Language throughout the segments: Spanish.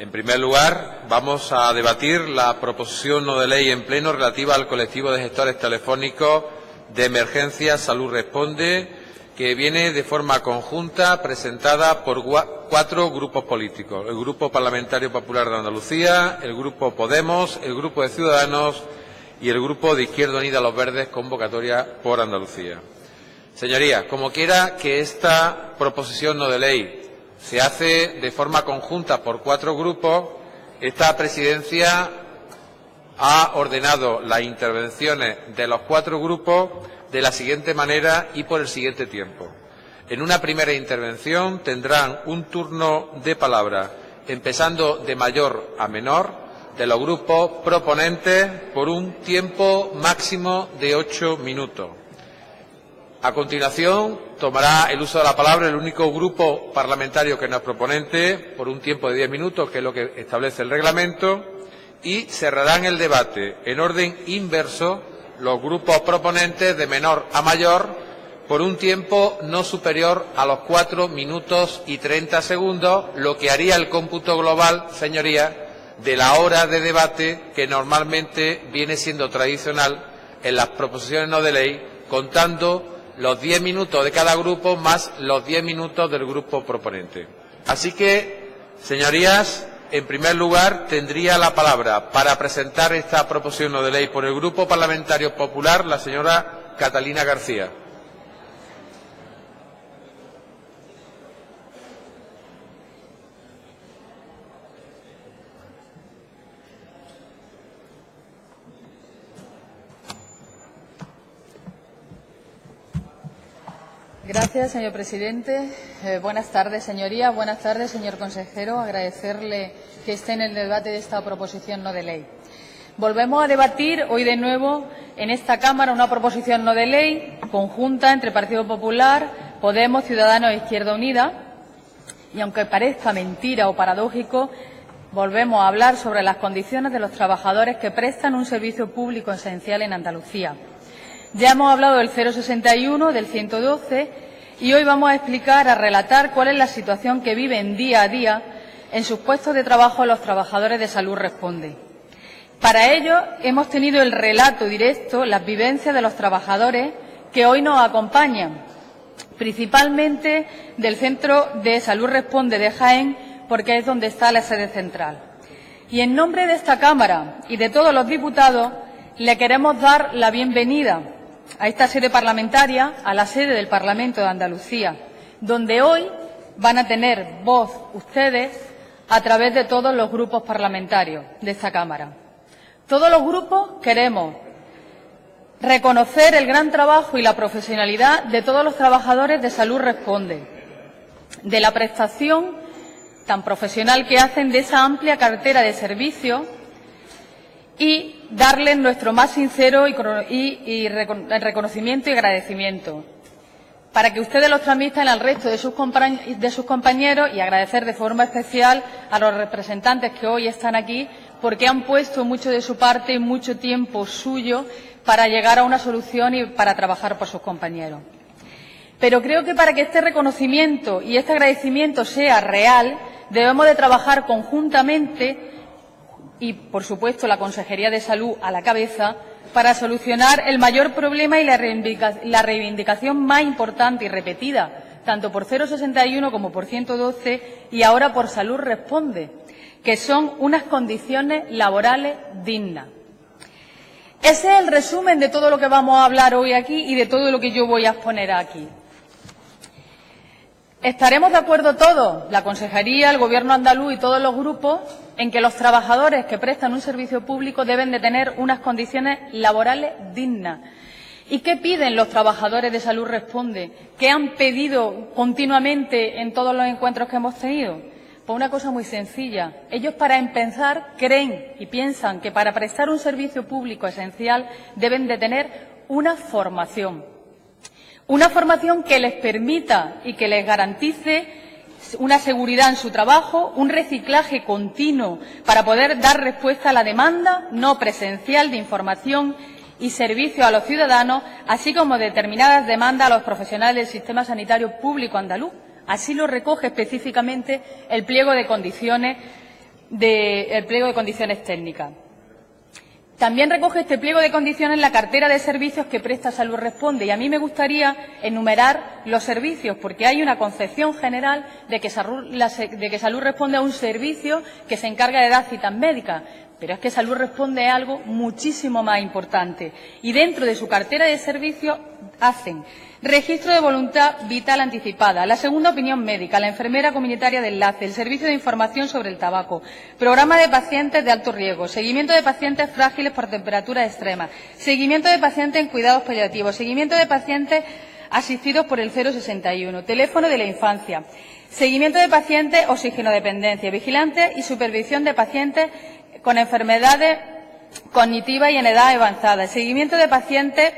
En primer lugar, vamos a debatir la proposición no de ley en pleno relativa al colectivo de gestores telefónicos de emergencia Salud Responde, que viene de forma conjunta presentada por 4 grupos políticos: el Grupo Parlamentario Popular de Andalucía, el Grupo Podemos, el Grupo de Ciudadanos y el Grupo de Izquierda Unida Los Verdes, convocatoria por Andalucía. Señorías, como quiera que esta proposición no de ley se hace de forma conjunta por 4 grupos, esta Presidencia ha ordenado las intervenciones de los 4 grupos de la siguiente manera y por el siguiente tiempo. En una primera intervención tendrán un turno de palabra, empezando de mayor a menor, de los grupos proponentes por un tiempo máximo de 8 minutos. A continuación, tomará el uso de la palabra el único grupo parlamentario que no es proponente por un tiempo de 10 minutos, que es lo que establece el reglamento, y cerrarán el debate en orden inverso los grupos proponentes de menor a mayor por un tiempo no superior a los 4 minutos y 30 segundos, lo que haría el cómputo global, señorías, de la hora de debate que normalmente viene siendo tradicional en las proposiciones no de ley, contando los 10 minutos de cada grupo más los 10 minutos del grupo proponente. Así que, señorías, en primer lugar tendría la palabra para presentar esta proposición no de ley por el Grupo Parlamentario Popular la señora Catalina García. Gracias, señor presidente. Buenas tardes, señorías. Buenas tardes, señor consejero. Agradecerle que esté en el debate de esta proposición no de ley. Volvemos a debatir hoy de nuevo en esta Cámara una proposición no de ley conjunta entre Partido Popular, Podemos, Ciudadanos e Izquierda Unida. Y aunque parezca mentira o paradójico, volvemos a hablar sobre las condiciones de los trabajadores que prestan un servicio público esencial en Andalucía. Ya hemos hablado del 061, del 112 y hoy vamos a explicar, a relatar cuál es la situación que viven día a día en sus puestos de trabajo los trabajadores de Salud Responde. Para ello hemos tenido el relato directo, las vivencias de los trabajadores que hoy nos acompañan, principalmente del Centro de Salud Responde de Jaén, porque es donde está la sede central. Y en nombre de esta Cámara y de todos los diputados le queremos dar la bienvenida a esta sede parlamentaria, a la sede del Parlamento de Andalucía, donde hoy van a tener voz ustedes a través de todos los grupos parlamentarios de esta Cámara. Todos los grupos queremos reconocer el gran trabajo y la profesionalidad de todos los trabajadores de Salud Responde, de la prestación tan profesional que hacen de esa amplia cartera de servicios y darles nuestro más sincero reconocimiento y agradecimiento, para que ustedes los transmitan al resto de sus compañeros, y agradecer de forma especial a los representantes que hoy están aquí, porque han puesto mucho de su parte y mucho tiempo suyo para llegar a una solución y para trabajar por sus compañeros. Pero creo que para que este reconocimiento y este agradecimiento sea real, debemos de trabajar conjuntamente y, por supuesto, la Consejería de Salud a la cabeza, para solucionar el mayor problema y la reivindicación más importante y repetida, tanto por 061 como por 112 y ahora por Salud Responde, que son unas condiciones laborales dignas. Ese es el resumen de todo lo que vamos a hablar hoy aquí y de todo lo que yo voy a exponer aquí. ¿Estaremos de acuerdo todos, la Consejería, el Gobierno andaluz y todos los grupos, en que los trabajadores que prestan un servicio público deben de tener unas condiciones laborales dignas? ¿Y qué piden los trabajadores de Salud Responde? ¿Qué han pedido continuamente en todos los encuentros que hemos tenido? Pues una cosa muy sencilla. Ellos, para empezar, creen y piensan que para prestar un servicio público esencial deben de tener una formación. Una formación que les permita y que les garantice una seguridad en su trabajo, un reciclaje continuo para poder dar respuesta a la demanda no presencial de información y servicio a los ciudadanos, así como determinadas demandas a los profesionales del sistema sanitario público andaluz. Así lo recoge específicamente el pliego de condiciones del pliego de condiciones técnicas. También recoge este pliego de condiciones la cartera de servicios que presta Salud Responde, y a mí me gustaría enumerar los servicios, porque hay una concepción general de que Salud Responde a un servicio que se encarga de dar citas médicas, pero es que Salud Responde a algo muchísimo más importante, y dentro de su cartera de servicios hacen registro de voluntad vital anticipada, la segunda opinión médica, la enfermera comunitaria de enlace, el servicio de información sobre el tabaco, programa de pacientes de alto riesgo, seguimiento de pacientes frágiles por temperaturas extremas, seguimiento de pacientes en cuidados paliativos, seguimiento de pacientes asistidos por el 061, teléfono de la infancia, seguimiento de pacientes oxigenodependencia, vigilancia y supervisión de pacientes con enfermedades cognitivas y en edad avanzada, seguimiento de pacientes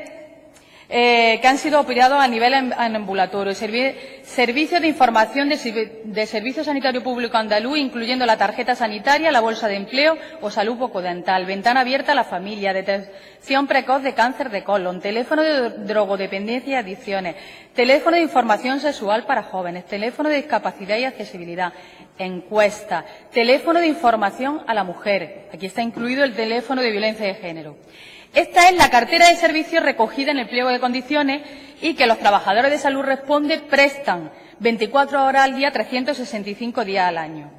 que han sido operados a nivel ambulatorio, servicios de información de Servicio Sanitario Público Andaluz, incluyendo la tarjeta sanitaria, la bolsa de empleo o salud bucodental, ventana abierta a la familia, detección precoz de cáncer de colon, teléfono de drogodependencia y adicciones, teléfono de información sexual para jóvenes, teléfono de discapacidad y accesibilidad, encuesta, teléfono de información a la mujer. Aquí está incluido el teléfono de violencia de género. Esta es la cartera de servicios recogida en el pliego de condiciones y que los trabajadores de Salud Responde prestan 24 horas al día, 365 días al año.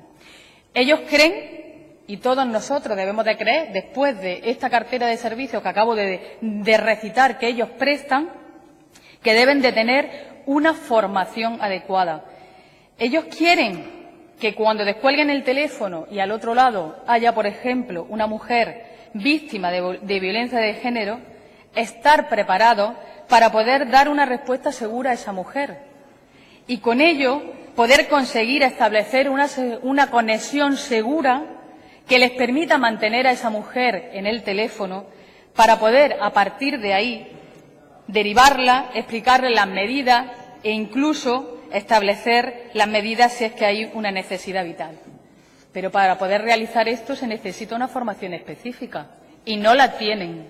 Ellos creen, y todos nosotros debemos de creer, después de esta cartera de servicios que acabo de recitar que ellos prestan, que deben de tener una formación adecuada. Ellos quieren que cuando descuelguen el teléfono y al otro lado haya, por ejemplo, una mujer víctima de violencia de género, estar preparado para poder dar una respuesta segura a esa mujer y con ello poder conseguir establecer una conexión segura que les permita mantener a esa mujer en el teléfono para poder, a partir de ahí, derivarla, explicarle las medidas e incluso establecer las medidas si es que hay una necesidad vital. Pero para poder realizar esto se necesita una formación específica y no la tienen.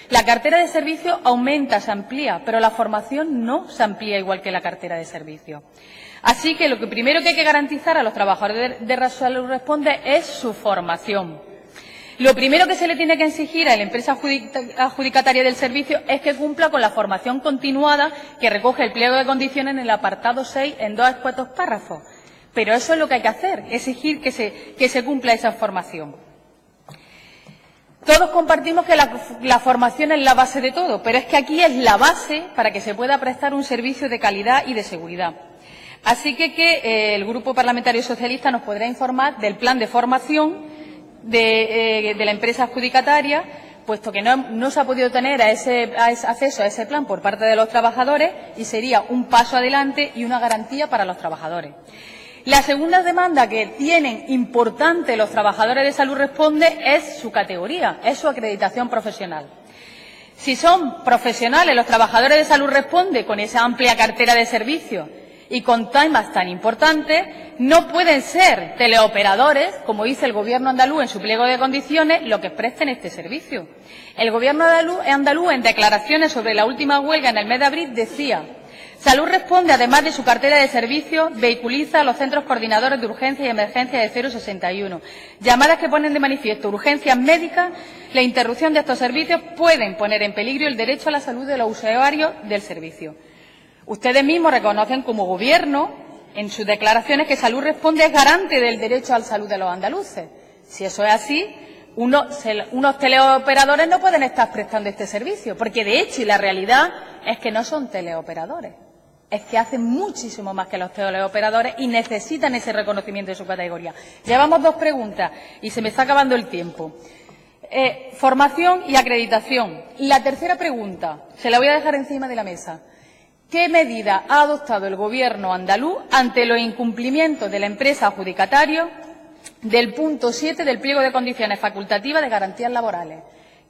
La cartera de servicios aumenta, se amplía, pero la formación no se amplía igual que la cartera de servicios. Así que lo que primero que hay que garantizar a los trabajadores de Salud Responde es su formación. Lo primero que se le tiene que exigir a la empresa adjudicataria del servicio es que cumpla con la formación continuada que recoge el pliego de condiciones en el apartado 6 en 2 escuetos párrafos. Pero eso es lo que hay que hacer, exigir que se cumpla esa formación. Todos compartimos que la formación es la base de todo, pero es que aquí es la base para que se pueda prestar un servicio de calidad y de seguridad. Así que el Grupo Parlamentario Socialista nos podrá informar del plan de formación de la empresa adjudicataria, puesto que no se ha podido tener acceso a ese plan por parte de los trabajadores y sería un paso adelante y una garantía para los trabajadores. La segunda demanda que tienen importante los trabajadores de Salud Responde es su categoría, es su acreditación profesional. Si son profesionales los trabajadores de Salud Responde con esa amplia cartera de servicios y con temas tan importantes, no pueden ser teleoperadores, como dice el Gobierno andaluz en su pliego de condiciones, lo que presten este servicio. El Gobierno andaluz, en declaraciones sobre la última huelga en el mes de abril, decía: Salud Responde, además de su cartera de servicios, vehiculiza a los centros coordinadores de urgencia y emergencia de 061. Llamadas que ponen de manifiesto urgencias médicas, la interrupción de estos servicios pueden poner en peligro el derecho a la salud de los usuarios del servicio. Ustedes mismos reconocen como Gobierno, en sus declaraciones, que Salud Responde es garante del derecho a la salud de los andaluces. Si eso es así, unos teleoperadores no pueden estar prestando este servicio, porque de hecho y la realidad es que no son teleoperadores. Es que hacen muchísimo más que los teleoperadores y necesitan ese reconocimiento de su categoría. Llevamos 2 preguntas y se me está acabando el tiempo. Formación y acreditación. La tercera pregunta, se la voy a dejar encima de la mesa. ¿Qué medida ha adoptado el Gobierno andaluz ante los incumplimientos de la empresa adjudicataria del punto 7 del pliego de condiciones facultativas de garantías laborales?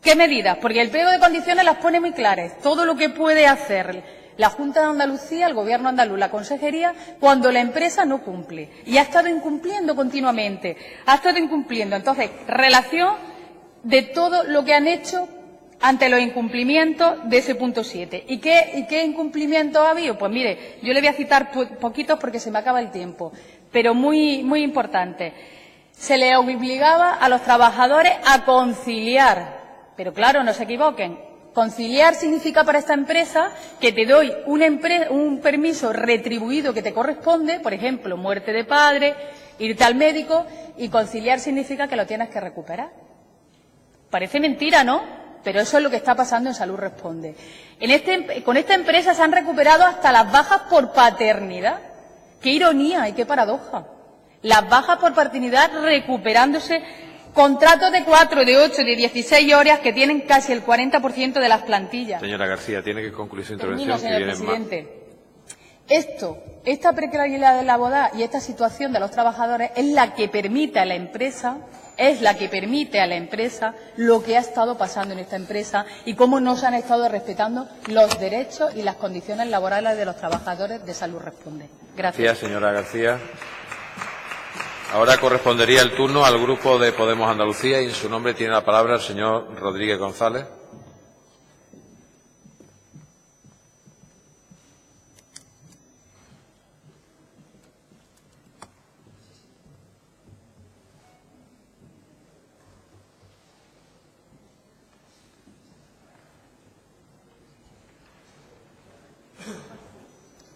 ¿Qué medidas? Porque el pliego de condiciones las pone muy claras. Todo lo que puede hacer la Junta de Andalucía, el Gobierno andaluz, la Consejería, cuando la empresa no cumple. Y ha estado incumpliendo continuamente. Ha estado incumpliendo. Entonces, relación de todo lo que han hecho ante los incumplimientos de ese punto 7. ¿Y qué incumplimientos ha habido? Pues mire, yo le voy a citar poquitos porque se me acaba el tiempo, pero muy importantes. se le obligaba a los trabajadores a conciliar. Pero claro, no se equivoquen. Conciliar significa para esta empresa que te doy un permiso retribuido que te corresponde, por ejemplo, muerte de padre, irte al médico, y conciliar significa que lo tienes que recuperar. Parece mentira, ¿no? Pero eso es lo que está pasando en Salud Responde. Con esta empresa se han recuperado hasta las bajas por paternidad. ¡Qué ironía y qué paradoja! Las bajas por paternidad recuperándose, contratos de 4, de 8, de 16 horas que tienen casi el 40% de las plantillas. Señora García, tiene que concluir su intervención. Termino, señor presidente. Esta precariedad laboral y esta situación de los trabajadores es la que permite a la empresa, lo que ha estado pasando en esta empresa y cómo no se han estado respetando los derechos y las condiciones laborales de los trabajadores de Salud Responde. Gracias. Gracias, señora García. Ahora correspondería el turno al Grupo de Podemos Andalucía y en su nombre tiene la palabra el señor Rodríguez González.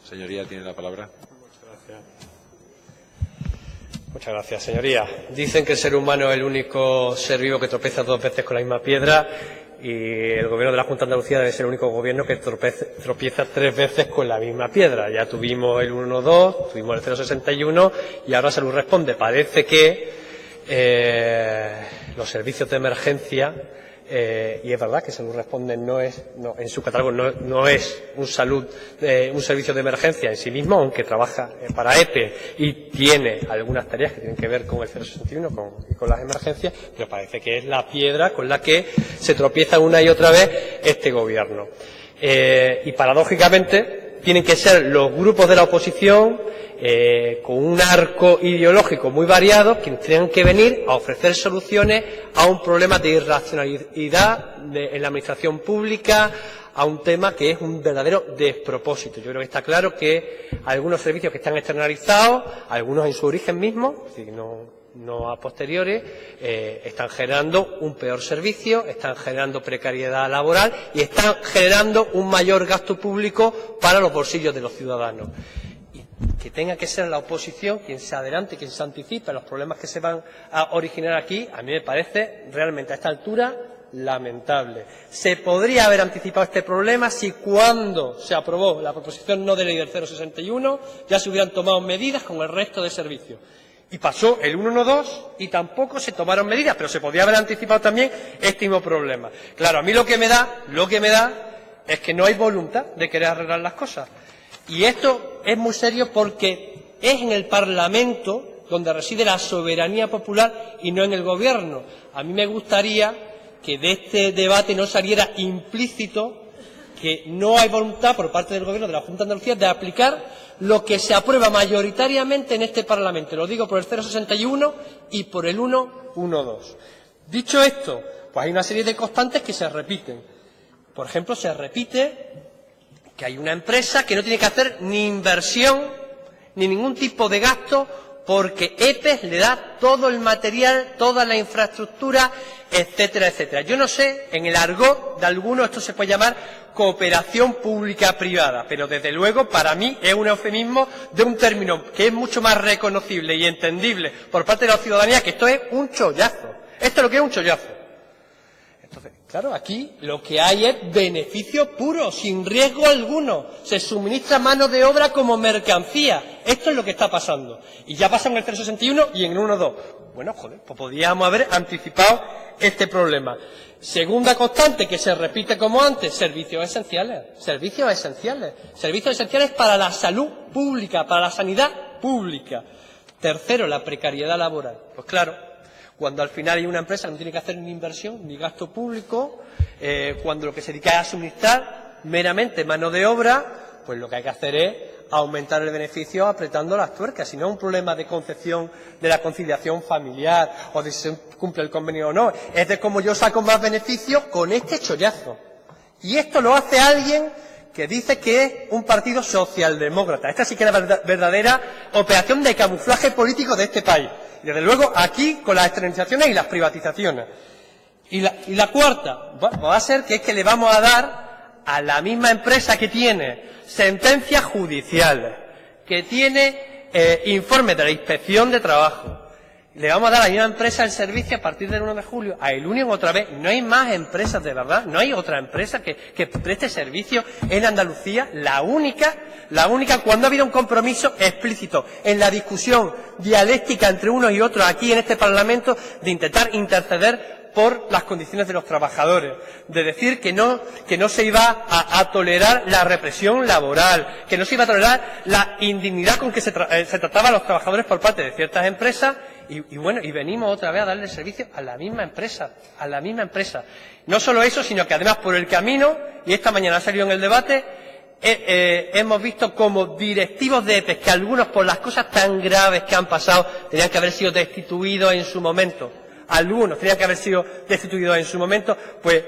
Señoría, tiene la palabra. Muchas gracias, señoría. Dicen que el ser humano es el único ser vivo que tropeza 2 veces con la misma piedra y el Gobierno de la Junta de Andalucía debe ser el único gobierno que tropieza 3 veces con la misma piedra. Ya tuvimos el 112, tuvimos el 061 y ahora Salud Responde. Parece que los servicios de emergencia, y es verdad que Salud Responde en su catálogo no es un servicio de emergencia en sí mismo, aunque trabaja para EPE y tiene algunas tareas que tienen que ver con el 061 y con las emergencias, pero parece que es la piedra con la que se tropieza una y otra vez este gobierno. Y paradójicamente tienen que ser los grupos de la oposición con un arco ideológico muy variado quienes tengan que venir a ofrecer soluciones a un problema de irracionalidad en la administración pública, a un tema que es un verdadero despropósito. Yo creo que está claro que algunos servicios que están externalizados, algunos en su origen mismo, es decir, no a posteriori, están generando un peor servicio, están generando precariedad laboral y están generando un mayor gasto público para los bolsillos de los ciudadanos. Que tenga que ser la oposición quien se adelante, quien se anticipe a los problemas que se van a originar aquí, a mí me parece realmente a esta altura lamentable. Se podría haber anticipado este problema si cuando se aprobó la proposición no de ley del 061 ya se hubieran tomado medidas con el resto de servicios. Y pasó el 112 y tampoco se tomaron medidas, pero se podía haber anticipado también este mismo problema. Claro, a mí lo que me da es que no hay voluntad de querer arreglar las cosas. Y esto es muy serio porque es en el Parlamento donde reside la soberanía popular y no en el Gobierno. A mí me gustaría que de este debate no saliera implícito que no hay voluntad por parte del Gobierno de la Junta de Andalucía de aplicar lo que se aprueba mayoritariamente en este Parlamento. Lo digo por el 061 y por el 112. Dicho esto, pues hay una serie de constantes que se repiten. Por ejemplo, se repite que hay una empresa que no tiene que hacer ni inversión ni ningún tipo de gasto porque EPES le da todo el material, toda la infraestructura, etcétera, etcétera. Yo no sé, en el argot de algunos esto se puede llamar cooperación pública-privada, pero desde luego para mí es un eufemismo de un término que es mucho más reconocible y entendible por parte de la ciudadanía que esto es un chollazo. Esto es lo que es un chollazo. Entonces, claro, aquí lo que hay es beneficio puro, sin riesgo alguno. Se suministra mano de obra como mercancía. Esto es lo que está pasando. Y ya pasa en el 061 y en el 112. Bueno, joder, pues podríamos haber anticipado este problema. Segunda constante que se repite como antes, servicios esenciales. Servicios esenciales. Servicios esenciales para la salud pública, para la sanidad pública. Tercero, la precariedad laboral. Pues claro, cuando al final hay una empresa que no tiene que hacer ni inversión ni gasto público, cuando lo que se dedica es a suministrar meramente mano de obra, pues lo que hay que hacer es aumentar el beneficio apretando las tuercas, si no es un problema de concepción de la conciliación familiar o de si se cumple el convenio o no, es de cómo yo saco más beneficio con este chollazo. Y esto lo hace alguien que dice que es un partido socialdemócrata. Esta sí que es la verdadera operación de camuflaje político de este país. Desde luego, aquí, con las externalizaciones y las privatizaciones. Y la cuarta va a ser que es que le vamos a dar a la misma empresa que tiene sentencias judiciales, que tiene informes de la Inspección de Trabajo, le vamos a dar a la misma empresa el servicio a partir del 1 de julio, a El Unión otra vez. No hay más empresas, de verdad, no hay otra empresa que preste servicio en Andalucía, la única cuando ha habido un compromiso explícito en la discusión dialéctica entre unos y otros aquí en este Parlamento de intentar interceder por las condiciones de los trabajadores, de decir que no se iba a tolerar la represión laboral, que no se iba a tolerar la indignidad con que se trataba a los trabajadores por parte de ciertas empresas, y venimos otra vez a darle servicio a la misma empresa, No solo eso, sino que además por el camino, y esta mañana ha salido en el debate, hemos visto como directivos de EPE, que algunos por las cosas tan graves que han pasado, tenían que haber sido destituidos en su momento. Algunos tenían que haber sido destituidos en su momento, pues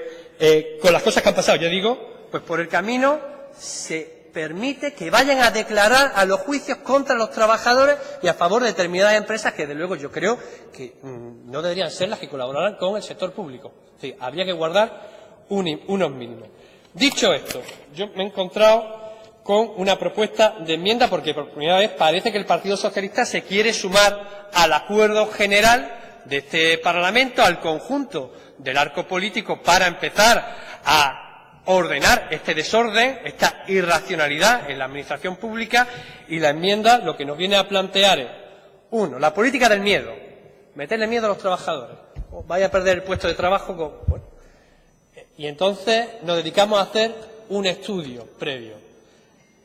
con las cosas que han pasado, yo digo, pues por el camino se permite que vayan a declarar a los juicios contra los trabajadores y a favor de determinadas empresas que, desde luego, yo creo que no deberían ser las que colaboraran con el sector público. Es decir, habría que guardar unos mínimos. Dicho esto, yo me he encontrado con una propuesta de enmienda porque por primera vez parece que el Partido Socialista se quiere sumar al acuerdo general de este Parlamento, al conjunto del arco político, para empezar a ordenar este desorden, esta irracionalidad en la administración pública, y la enmienda lo que nos viene a plantear es, uno, la política del miedo, meterle miedo a los trabajadores, vaya a perder el puesto de trabajo, y entonces nos dedicamos a hacer un estudio previo.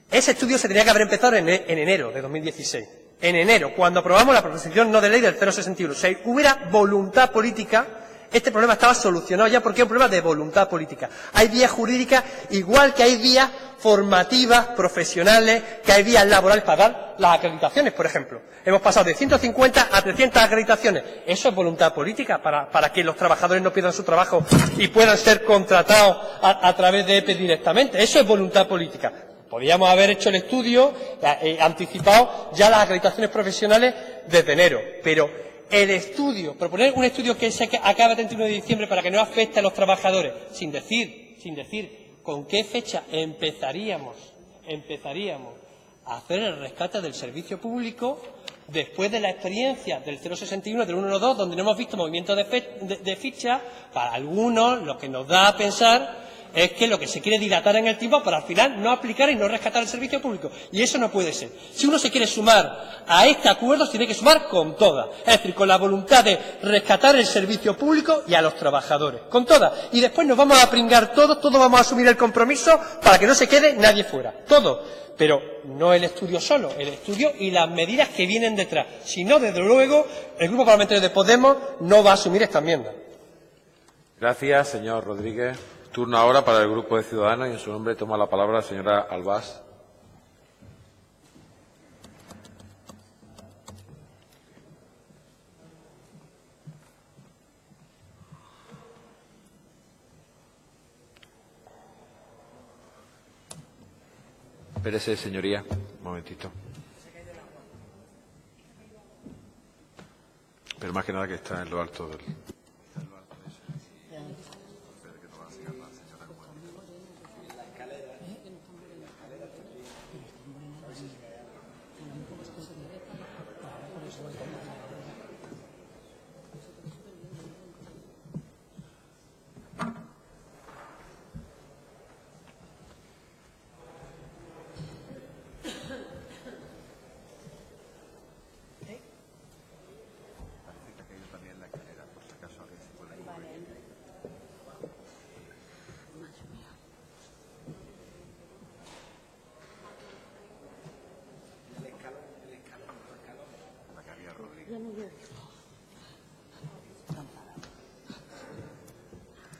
Ese estudio se tenía que haber empezado en enero de 2016. En enero, cuando aprobamos la proposición no de ley del 061. Si hubiera voluntad política, este problema estaba solucionado ya, porque es un problema de voluntad política. Hay vías jurídicas, igual que hay vías formativas, profesionales, que hay vías laborales para dar las acreditaciones, por ejemplo. Hemos pasado de 150 a 300 acreditaciones. Eso es voluntad política, para que los trabajadores no pierdan su trabajo y puedan ser contratados a través de EPE directamente. Eso es voluntad política. Podríamos haber hecho el estudio, anticipado ya las acreditaciones profesionales desde enero, pero el estudio, proponer un estudio que se acabe el 31 de diciembre para que no afecte a los trabajadores, sin decir con qué fecha empezaríamos a hacer el rescate del servicio público después de la experiencia del 061, del 112, donde no hemos visto movimiento de ficha. Para algunos lo que nos da a pensar es que lo que se quiere dilatar en el tiempo para al final no aplicar y no rescatar el servicio público. Y eso no puede ser. Si uno se quiere sumar a este acuerdo, se tiene que sumar con todas. Es decir, con la voluntad de rescatar el servicio público y a los trabajadores. Con todas. Y después nos vamos a pringar todos vamos a asumir el compromiso para que no se quede nadie fuera. Todo. Pero no el estudio solo, el estudio y las medidas que vienen detrás. Si no, desde luego, el Grupo Parlamentario de Podemos no va a asumir esta enmienda. Gracias, señor Rodríguez. Turno ahora para el Grupo de Ciudadanos y en su nombre toma la palabra la señora Albás. Espérese, señoría, un momentito. Pero más que nada que está en lo alto del...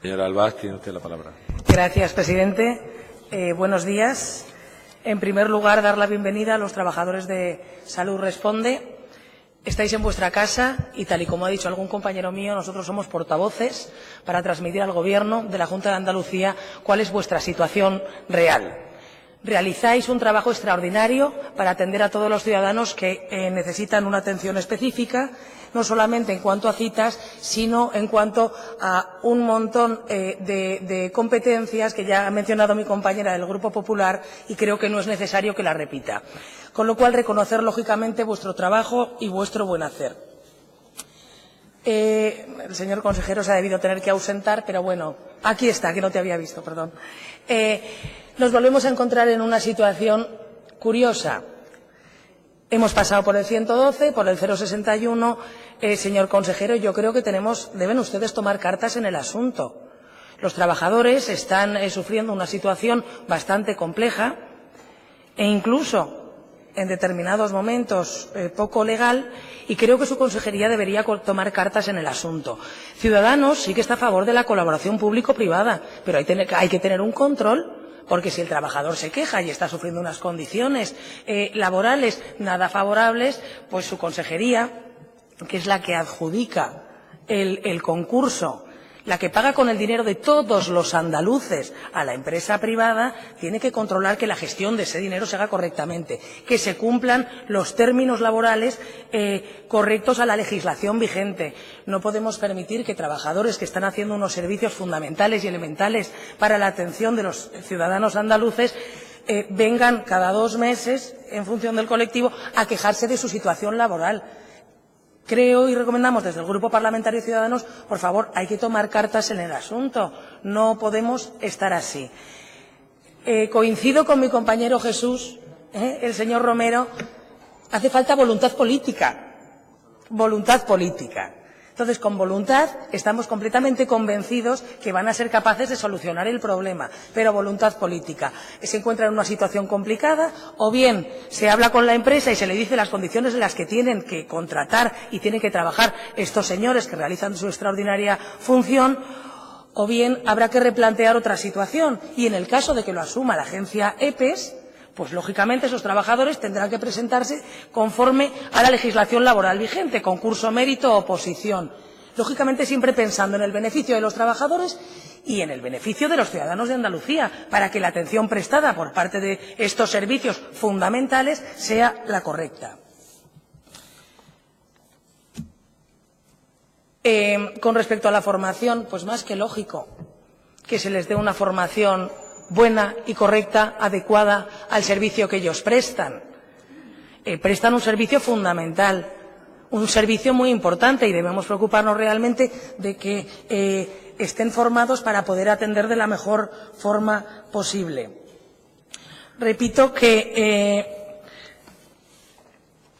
Señora Albás, tiene usted la palabra. Gracias, presidente. Buenos días. En primer lugar, dar la bienvenida a los trabajadores de Salud Responde. Estáis en vuestra casa y, tal y como ha dicho algún compañero mío, nosotros somos portavoces para transmitir al Gobierno de la Junta de Andalucía cuál es vuestra situación real. Realizáis un trabajo extraordinario para atender a todos los ciudadanos que necesitan una atención específica no solamente en cuanto a citas, sino en cuanto a un montón de competencias que ya ha mencionado mi compañera del Grupo Popular y creo que no es necesario que la repita. Con lo cual, reconocer lógicamente vuestro trabajo y vuestro buen hacer. El señor consejero se ha debido tener que ausentar, pero bueno, aquí está, que no te había visto, perdón. Nos volvemos a encontrar en una situación curiosa. Hemos pasado por el 112, por el 061. Señor consejero, yo creo que deben ustedes tomar cartas en el asunto. Los trabajadores están sufriendo una situación bastante compleja e incluso en determinados momentos poco legal, y creo que su consejería debería tomar cartas en el asunto. Ciudadanos sí que está a favor de la colaboración público-privada, pero hay que tener un control, porque si el trabajador se queja y está sufriendo unas condiciones laborales nada favorables, pues su consejería, que es la que adjudica el concurso, la que paga con el dinero de todos los andaluces a la empresa privada, tiene que controlar que la gestión de ese dinero se haga correctamente, que se cumplan los términos laborales correctos a la legislación vigente. No podemos permitir que trabajadores que están haciendo unos servicios fundamentales y elementales para la atención de los ciudadanos andaluces vengan cada 2 meses, en función del colectivo, a quejarse de su situación laboral. Creo y recomendamos desde el Grupo Parlamentario Ciudadanos, por favor, hay que tomar cartas en el asunto. No podemos estar así. Coincido con mi compañero Jesús, el señor Romero, hace falta voluntad política. Voluntad política. Entonces, con voluntad, estamos completamente convencidos que van a ser capaces de solucionar el problema, pero voluntad política. Se encuentran en una situación complicada, o bien se habla con la empresa y se le dice las condiciones en las que tienen que contratar y tienen que trabajar estos señores que realizan su extraordinaria función, o bien habrá que replantear otra situación. Y en el caso de que lo asuma la agencia EPES, pues lógicamente esos trabajadores tendrán que presentarse conforme a la legislación laboral vigente, concurso, mérito, oposición. Lógicamente siempre pensando en el beneficio de los trabajadores y en el beneficio de los ciudadanos de Andalucía, para que la atención prestada por parte de estos servicios fundamentales sea la correcta. Con respecto a la formación, pues más que lógico que se les dé una formación buena y correcta, adecuada al servicio que ellos prestan. Prestan un servicio fundamental, un servicio muy importante, y debemos preocuparnos realmente de que estén formados para poder atender de la mejor forma posible. Repito que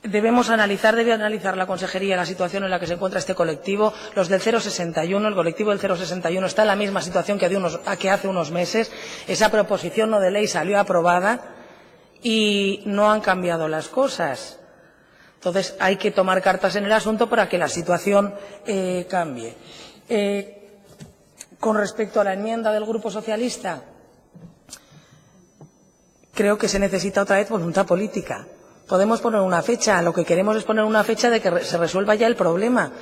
debe analizar la consejería la situación en la que se encuentra este colectivo. Los del 061, el colectivo del 061 está en la misma situación que hace unos meses. Esa proposición no de ley salió aprobada y no han cambiado las cosas. Entonces, hay que tomar cartas en el asunto para que la situación cambie. Con respecto a la enmienda del Grupo Socialista, creo que se necesita otra vez voluntad política. Podemos poner una fecha, lo que queremos es poner una fecha de que se resuelva ya el problema.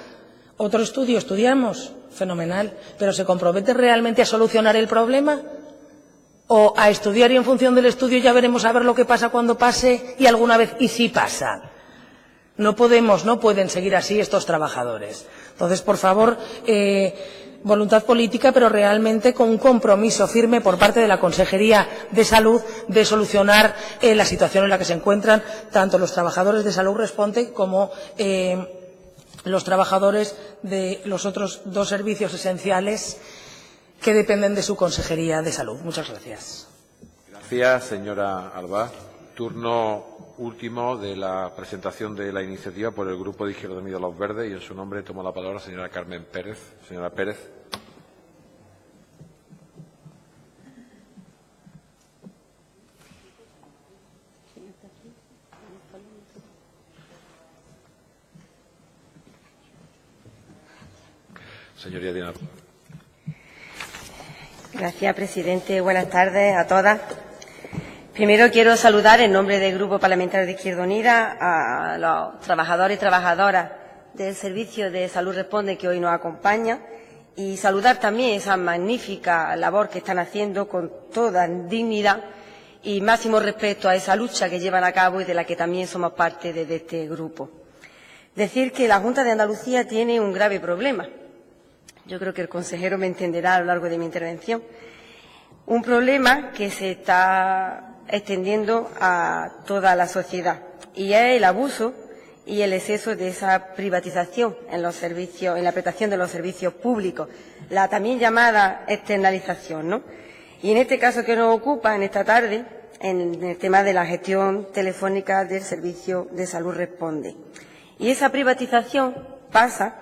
¿Otro estudio estudiamos? Fenomenal. ¿Pero se compromete realmente a solucionar el problema? ¿O a estudiar y en función del estudio ya veremos a ver lo que pasa cuando pase y alguna vez y sí pasa? No pueden seguir así estos trabajadores. Entonces, por favor, voluntad política, pero realmente con un compromiso firme por parte de la Consejería de Salud de solucionar la situación en la que se encuentran tanto los trabajadores de Salud Responde como los trabajadores de los otros 2 servicios esenciales que dependen de su Consejería de Salud. Muchas gracias. Gracias, señora Alba. Turno último de la presentación de la iniciativa por el Grupo de Izquierda Unida Los Verdes, y en su nombre toma la palabra la señora Carmen Pérez. Señora Pérez. Señoría Diana. Gracias, presidente. Buenas tardes a todas. Primero quiero saludar en nombre del Grupo Parlamentario de Izquierda Unida a los trabajadores y trabajadoras del Servicio de Salud Responde que hoy nos acompañan, y saludar también esa magnífica labor que están haciendo con toda dignidad y máximo respeto a esa lucha que llevan a cabo y de la que también somos parte de este grupo. Decir que la Junta de Andalucía tiene un grave problema. Yo creo que el consejero me entenderá a lo largo de mi intervención. Un problema que se está extendiendo a toda la sociedad, y es el abuso y el exceso de esa privatización en los servicios, en la prestación de los servicios públicos, la también llamada externalización, ¿no? Y en este caso que nos ocupa en esta tarde, en el tema de la gestión telefónica del Servicio de Salud Responde. Y esa privatización pasa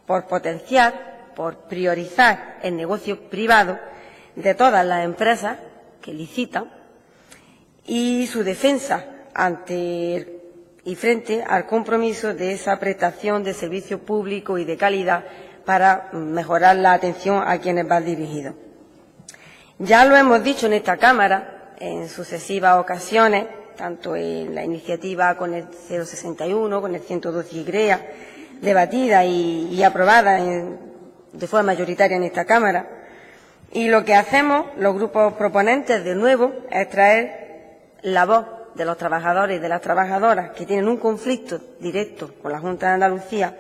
por potenciar, por priorizar el negocio privado de todas las empresas que licitan y su defensa ante y frente al compromiso de esa prestación de servicio público y de calidad para mejorar la atención a quienes va dirigido. Ya lo hemos dicho en esta Cámara en sucesivas ocasiones, tanto en la iniciativa con el 061, con el 112Y, debatida y aprobada de forma mayoritaria en esta Cámara. Y lo que hacemos los grupos proponentes, de nuevo, es traer la voz de los trabajadores y de las trabajadoras que tienen un conflicto directo con la Junta de Andalucía,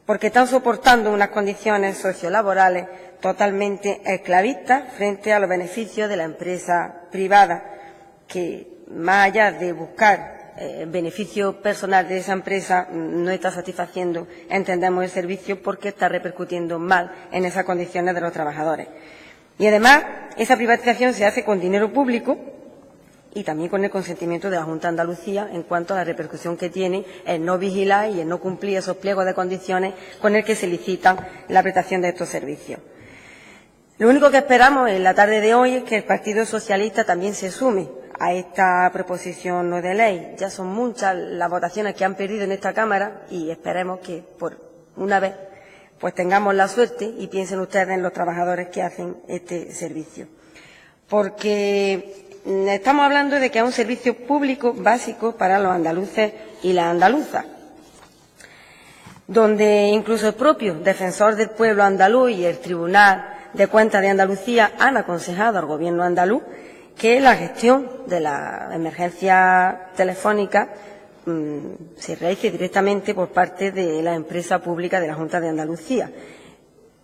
porque están soportando unas condiciones sociolaborales totalmente esclavistas frente a los beneficios de la empresa privada, que más allá de buscar el beneficio personal de esa empresa, no está satisfaciendo, entendemos, el servicio porque está repercutiendo mal en esas condiciones de los trabajadores. Y además, esa privatización se hace con dinero público y también con el consentimiento de la Junta de Andalucía en cuanto a la repercusión que tiene el no vigilar y el no cumplir esos pliegos de condiciones con el que se licitan la prestación de estos servicios. Lo único que esperamos en la tarde de hoy es que el Partido Socialista también se sume a esta proposición no de ley. Ya son muchas las votaciones que han perdido en esta Cámara y esperemos que por una vez pues tengamos la suerte y piensen ustedes en los trabajadores que hacen este servicio. Porque estamos hablando de que es un servicio público básico para los andaluces y las andaluzas, donde incluso el propio defensor del pueblo andaluz y el Tribunal de Cuentas de Andalucía han aconsejado al Gobierno andaluz que la gestión de la emergencia telefónica se realice directamente por parte de la empresa pública de la Junta de Andalucía,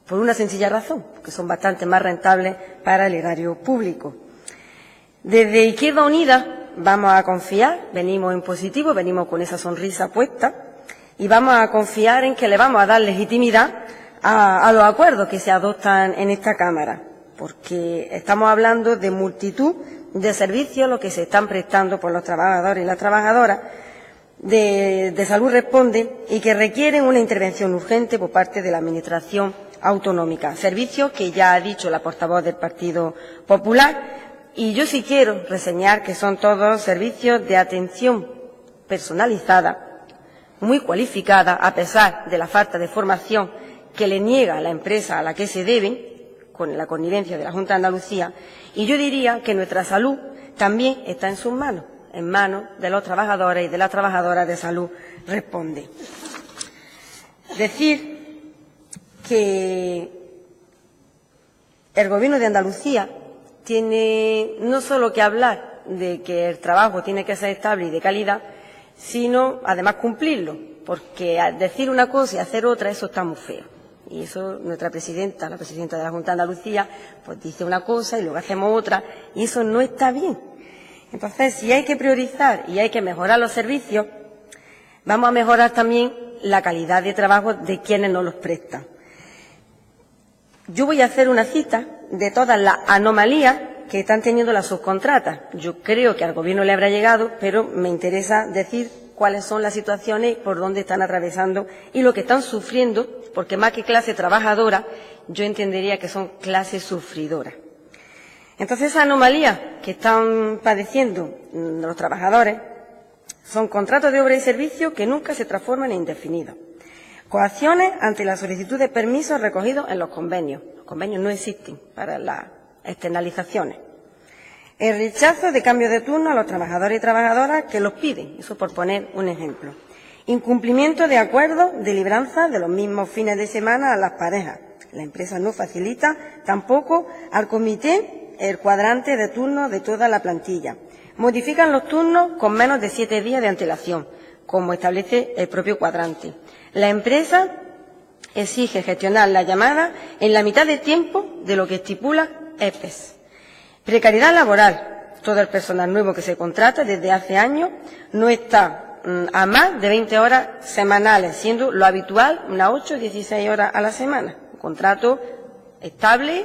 por una sencilla razón, porque son bastante más rentables para el erario público. Desde Izquierda Unida vamos a confiar, venimos en positivo, venimos con esa sonrisa puesta y vamos a confiar en que le vamos a dar legitimidad a los acuerdos que se adoptan en esta Cámara, porque estamos hablando de multitud de servicios los que se están prestando por los trabajadores y las trabajadoras de Salud Responde y que requieren una intervención urgente por parte de la Administración autonómica. Servicios que ya ha dicho la portavoz del Partido Popular, y yo sí quiero reseñar que son todos servicios de atención personalizada, muy cualificada, a pesar de la falta de formación que le niega a la empresa a la que se deben, con la connivencia de la Junta de Andalucía, y yo diría que nuestra salud también está en sus manos, en manos de los trabajadores y de las trabajadoras de Salud Responde. Decir que el Gobierno de Andalucía tiene no solo que hablar de que el trabajo tiene que ser estable y de calidad, sino además cumplirlo, porque al decir una cosa y hacer otra, eso está muy feo. Y eso nuestra presidenta, la presidenta de la Junta de Andalucía, pues dice una cosa y luego hacemos otra, y eso no está bien. Entonces, si hay que priorizar y hay que mejorar los servicios, vamos a mejorar también la calidad de trabajo de quienes nos los prestan. Yo voy a hacer una cita de todas las anomalías que están teniendo las subcontratas. Yo creo que al Gobierno le habrá llegado, pero me interesa decir cuáles son las situaciones, por dónde están atravesando y lo que están sufriendo, porque más que clase trabajadora, yo entendería que son clases sufridoras. Entonces, esas anomalías que están padeciendo los trabajadores son contratos de obra y servicio que nunca se transforman en indefinidos. Coacciones ante la solicitud de permisos recogidos en los convenios. Los convenios no existen para las externalizaciones. El rechazo de cambio de turno a los trabajadores y trabajadoras que los piden, eso por poner un ejemplo. Incumplimiento de acuerdos de libranza de los mismos fines de semana a las parejas. La empresa no facilita tampoco al comité el cuadrante de turnos de toda la plantilla. Modifican los turnos con menos de 7 días de antelación, como establece el propio cuadrante. La empresa exige gestionar la llamada en la mitad de tiempo de lo que estipula EPES. Precariedad laboral. Todo el personal nuevo que se contrata desde hace años no está a más de 20 horas semanales, siendo lo habitual unas 8 o 16 horas a la semana. Un contrato estable,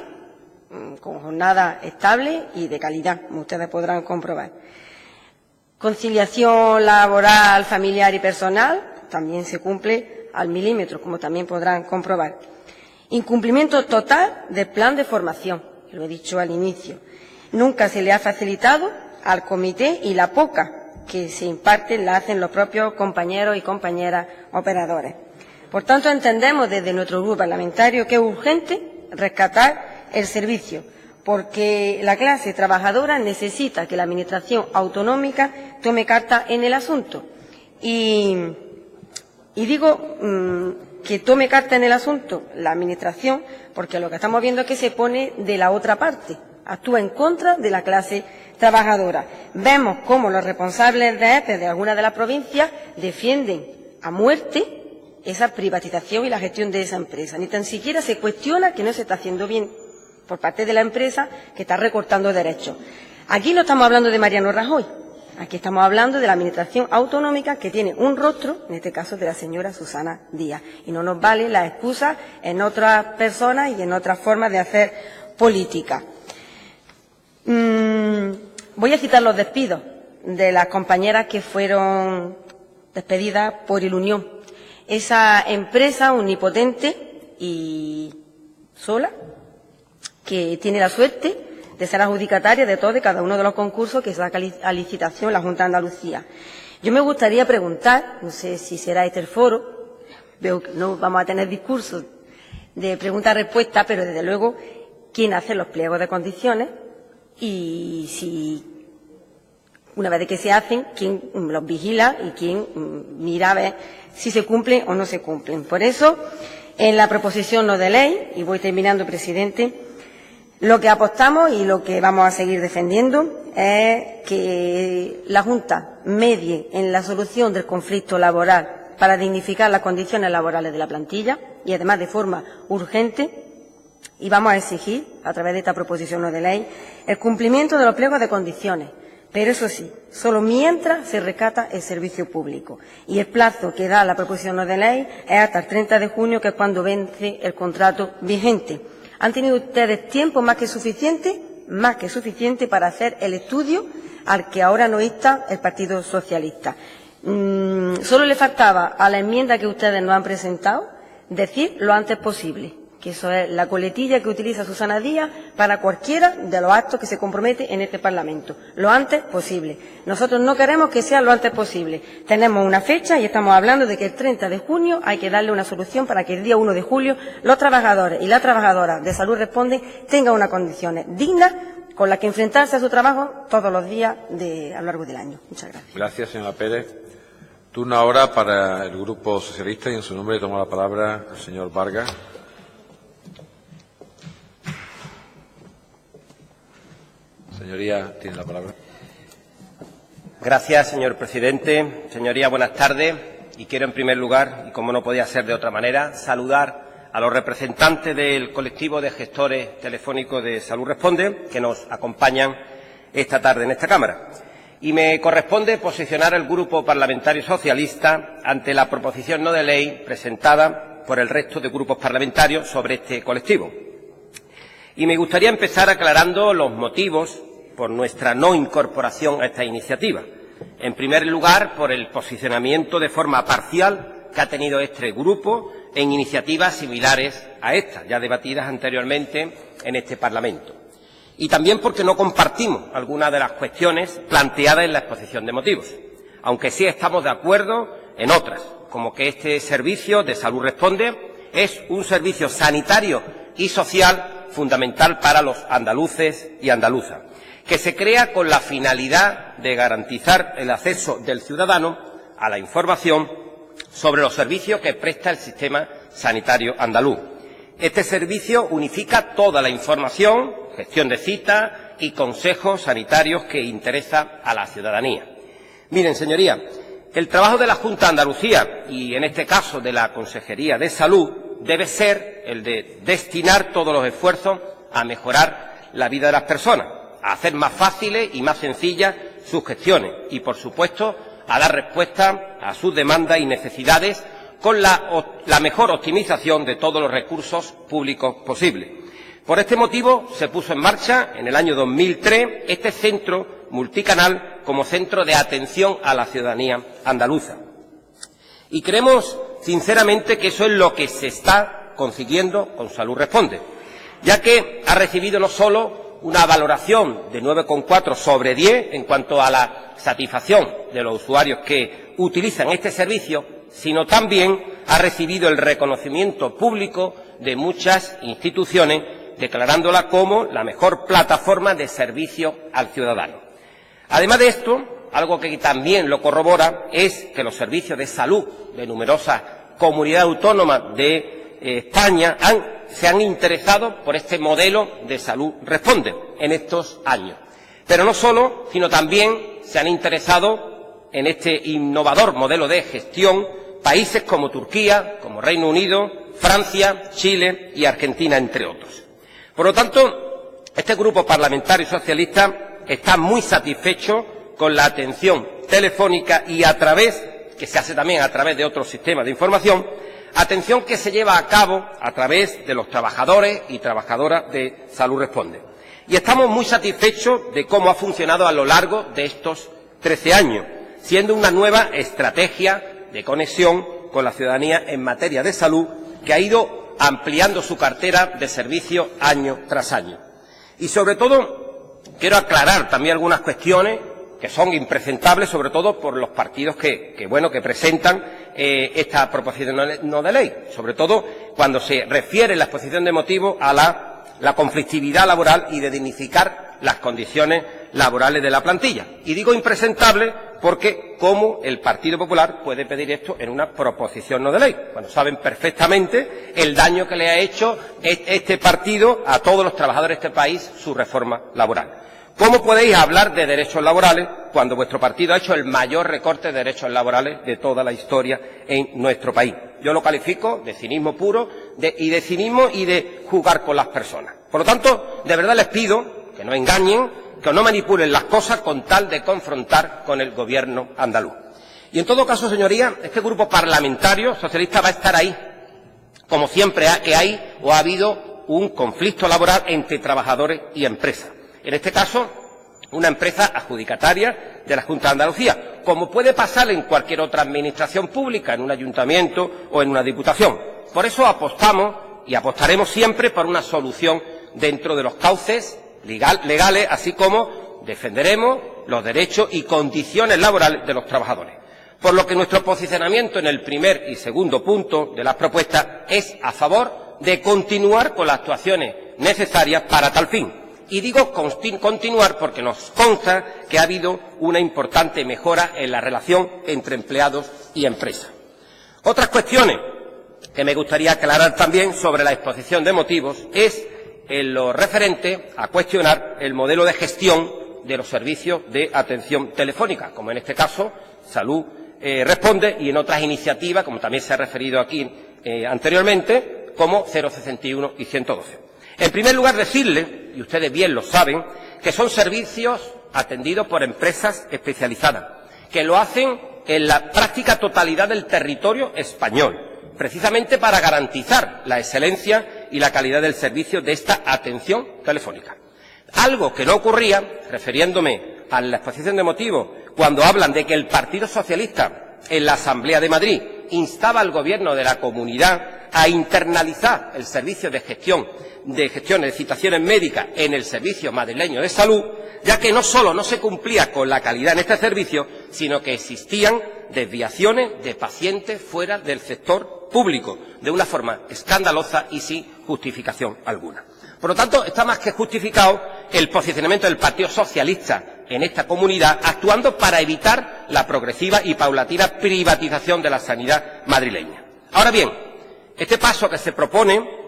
con jornada estable y de calidad, como ustedes podrán comprobar. Conciliación laboral, familiar y personal también se cumple al milímetro, como también podrán comprobar. Incumplimiento total del plan de formación, lo he dicho al inicio. Nunca se le ha facilitado al comité y la poca que se imparte la hacen los propios compañeros y compañeras operadores. Por tanto, entendemos desde nuestro grupo parlamentario que es urgente rescatar el servicio, porque la clase trabajadora necesita que la Administración autonómica tome carta en el asunto. Y digo que tome carta en el asunto la Administración, porque lo que estamos viendo es que se pone de la otra parte, actúa en contra de la clase trabajadora. Vemos cómo los responsables de EPE de algunas de las provincias defienden a muerte esa privatización y la gestión de esa empresa. Ni tan siquiera se cuestiona que no se está haciendo bien por parte de la empresa, que está recortando derechos. Aquí no estamos hablando de Mariano Rajoy, aquí estamos hablando de la Administración autonómica, que tiene un rostro, en este caso de la señora Susana Díaz. Y no nos vale la excusa en otras personas y en otras formas de hacer política. Voy a citar los despidos de las compañeras que fueron despedidas por el Unión. Esa empresa omnipotente y sola, que tiene la suerte de ser adjudicataria de todo y cada uno de los concursos que saca a licitación la Junta de Andalucía. Yo me gustaría preguntar, no sé si será este el foro, veo que no vamos a tener discursos de pregunta-respuesta, pero desde luego, ¿quién hace los pliegos de condiciones? Y si, una vez de que se hacen, quién los vigila y quién mira a ver si se cumplen o no se cumplen. Por eso, en la proposición no de ley, y voy terminando, presidente, lo que apostamos y lo que vamos a seguir defendiendo es que la Junta medie en la solución del conflicto laboral para dignificar las condiciones laborales de la plantilla y, además, de forma urgente. Y vamos a exigir, a través de esta proposición no de ley, el cumplimiento de los pliegos de condiciones, pero eso sí, solo mientras se rescata el servicio público. Y el plazo que da la proposición no de ley es hasta el 30 de junio, que es cuando vence el contrato vigente. Han tenido ustedes tiempo más que suficiente para hacer el estudio al que ahora no insta el Partido Socialista. Solo le faltaba a la enmienda que ustedes nos han presentado decir lo antes posible, que eso es la coletilla que utiliza Susana Díaz para cualquiera de los actos que se compromete en este Parlamento. Lo antes posible. Nosotros no queremos que sea lo antes posible. Tenemos una fecha y estamos hablando de que el 30 de junio hay que darle una solución para que el día 1 de julio los trabajadores y las trabajadoras de Salud Responde tengan unas condiciones dignas con las que enfrentarse a su trabajo todos los días a lo largo del año. Muchas gracias. Gracias, señora Pérez. Turno ahora para el Grupo Socialista y en su nombre toma la palabra el señor Vargas. Señoría, tiene la palabra. Gracias, señor presidente. Señoría, buenas tardes. Y quiero, en primer lugar, y como no podía ser de otra manera, saludar a los representantes del colectivo de gestores telefónicos de Salud Responde que nos acompañan esta tarde en esta Cámara. Y me corresponde posicionar al Grupo Parlamentario Socialista ante la proposición no de ley presentada por el resto de grupos parlamentarios sobre este colectivo. Y me gustaría empezar aclarando los motivos por nuestra no incorporación a esta iniciativa. En primer lugar, por el posicionamiento de forma parcial que ha tenido este grupo en iniciativas similares a esta, ya debatidas anteriormente en este Parlamento. Y también porque no compartimos algunas de las cuestiones planteadas en la exposición de motivos, aunque sí estamos de acuerdo en otras, como que este servicio de Salud Responde es un servicio sanitario y social fundamental para los andaluces y andaluzas, que se crea con la finalidad de garantizar el acceso del ciudadano a la información sobre los servicios que presta el sistema sanitario andaluz. Este servicio unifica toda la información, gestión de citas y consejos sanitarios que interesa a la ciudadanía. Miren, señorías, El trabajo de la Junta de Andalucía y, en este caso, de la Consejería de Salud, debe ser el de destinar todos los esfuerzos a mejorar la vida de las personas, a hacer más fáciles y más sencillas sus gestiones y, por supuesto, a dar respuesta a sus demandas y necesidades con la mejor optimización de todos los recursos públicos posibles. Por este motivo se puso en marcha en el año 2003 este centro multicanal como centro de atención a la ciudadanía andaluza. Y creemos sinceramente que eso es lo que se está consiguiendo con Salud Responde, ya que ha recibido no solo una valoración de 9,4 sobre 10 en cuanto a la satisfacción de los usuarios que utilizan este servicio, sino también ha recibido el reconocimiento público de muchas instituciones, declarándola como la mejor plataforma de servicio al ciudadano. Además de esto, algo que también lo corrobora es que los servicios de salud de numerosas comunidades autónomas de España se han interesado por este modelo de Salud Responde en estos años. Pero no solo, sino también se han interesado en este innovador modelo de gestión países como Turquía, como Reino Unido, Francia, Chile y Argentina, entre otros. Por lo tanto, este grupo parlamentario socialista está muy satisfecho con la atención telefónica y que se hace también a través de otros sistemas de información, atención que se lleva a cabo a través de los trabajadores y trabajadoras de Salud Responde. Y estamos muy satisfechos de cómo ha funcionado a lo largo de estos 13 años, siendo una nueva estrategia de conexión con la ciudadanía en materia de salud que ha ido ampliando su cartera de servicios año tras año. Y sobre todo quiero aclarar también algunas cuestiones que son impresentables, sobre todo por los partidos que presentan esta proposición no de ley, sobre todo cuando se refiere en la exposición de motivos a la conflictividad laboral y de dignificar las condiciones laborales de la plantilla. Y digo impresentable porque ¿cómo el Partido Popular puede pedir esto en una proposición no de ley? Bueno, saben perfectamente el daño que le ha hecho este partido a todos los trabajadores de este país su reforma laboral. ¿Cómo podéis hablar de derechos laborales cuando vuestro partido ha hecho el mayor recorte de derechos laborales de toda la historia en nuestro país? Yo lo califico de cinismo puro y de jugar con las personas. Por lo tanto, de verdad les pido que no engañen, que no manipulen las cosas con tal de confrontar con el Gobierno andaluz. Y en todo caso, señorías, este grupo parlamentario socialista va a estar ahí, como siempre ha habido un conflicto laboral entre trabajadores y empresas. En este caso, una empresa adjudicataria de la Junta de Andalucía, como puede pasar en cualquier otra administración pública, en un ayuntamiento o en una diputación. Por eso apostamos y apostaremos siempre por una solución dentro de los cauces legales, así como defenderemos los derechos y condiciones laborales de los trabajadores. Por lo que nuestro posicionamiento en el primer y segundo punto de las propuestas es a favor de continuar con las actuaciones necesarias para tal fin. Y digo continuar porque nos consta que ha habido una importante mejora en la relación entre empleados y empresa. Otras cuestiones que me gustaría aclarar también sobre la exposición de motivos es en lo referente a cuestionar el modelo de gestión de los servicios de atención telefónica, como en este caso Salud Responde y en otras iniciativas, como también se ha referido aquí anteriormente, como 061 y 112. En primer lugar, decirles, y ustedes bien lo saben, que son servicios atendidos por empresas especializadas, que lo hacen en la práctica totalidad del territorio español, precisamente para garantizar la excelencia y la calidad del servicio de esta atención telefónica. Algo que no ocurría, refiriéndome a la exposición de motivos, cuando hablan de que el Partido Socialista en la Asamblea de Madrid instaba al Gobierno de la Comunidad a internalizar el servicio de gestiones de citaciones médicas en el servicio madrileño de salud, ya que no solo no se cumplía con la calidad en este servicio, sino que existían desviaciones de pacientes fuera del sector público, de una forma escandalosa y sin justificación alguna. Por lo tanto, está más que justificado el posicionamiento del Partido Socialista en esta comunidad, actuando para evitar la progresiva y paulatina privatización de la sanidad madrileña. Ahora bien, este paso que se propone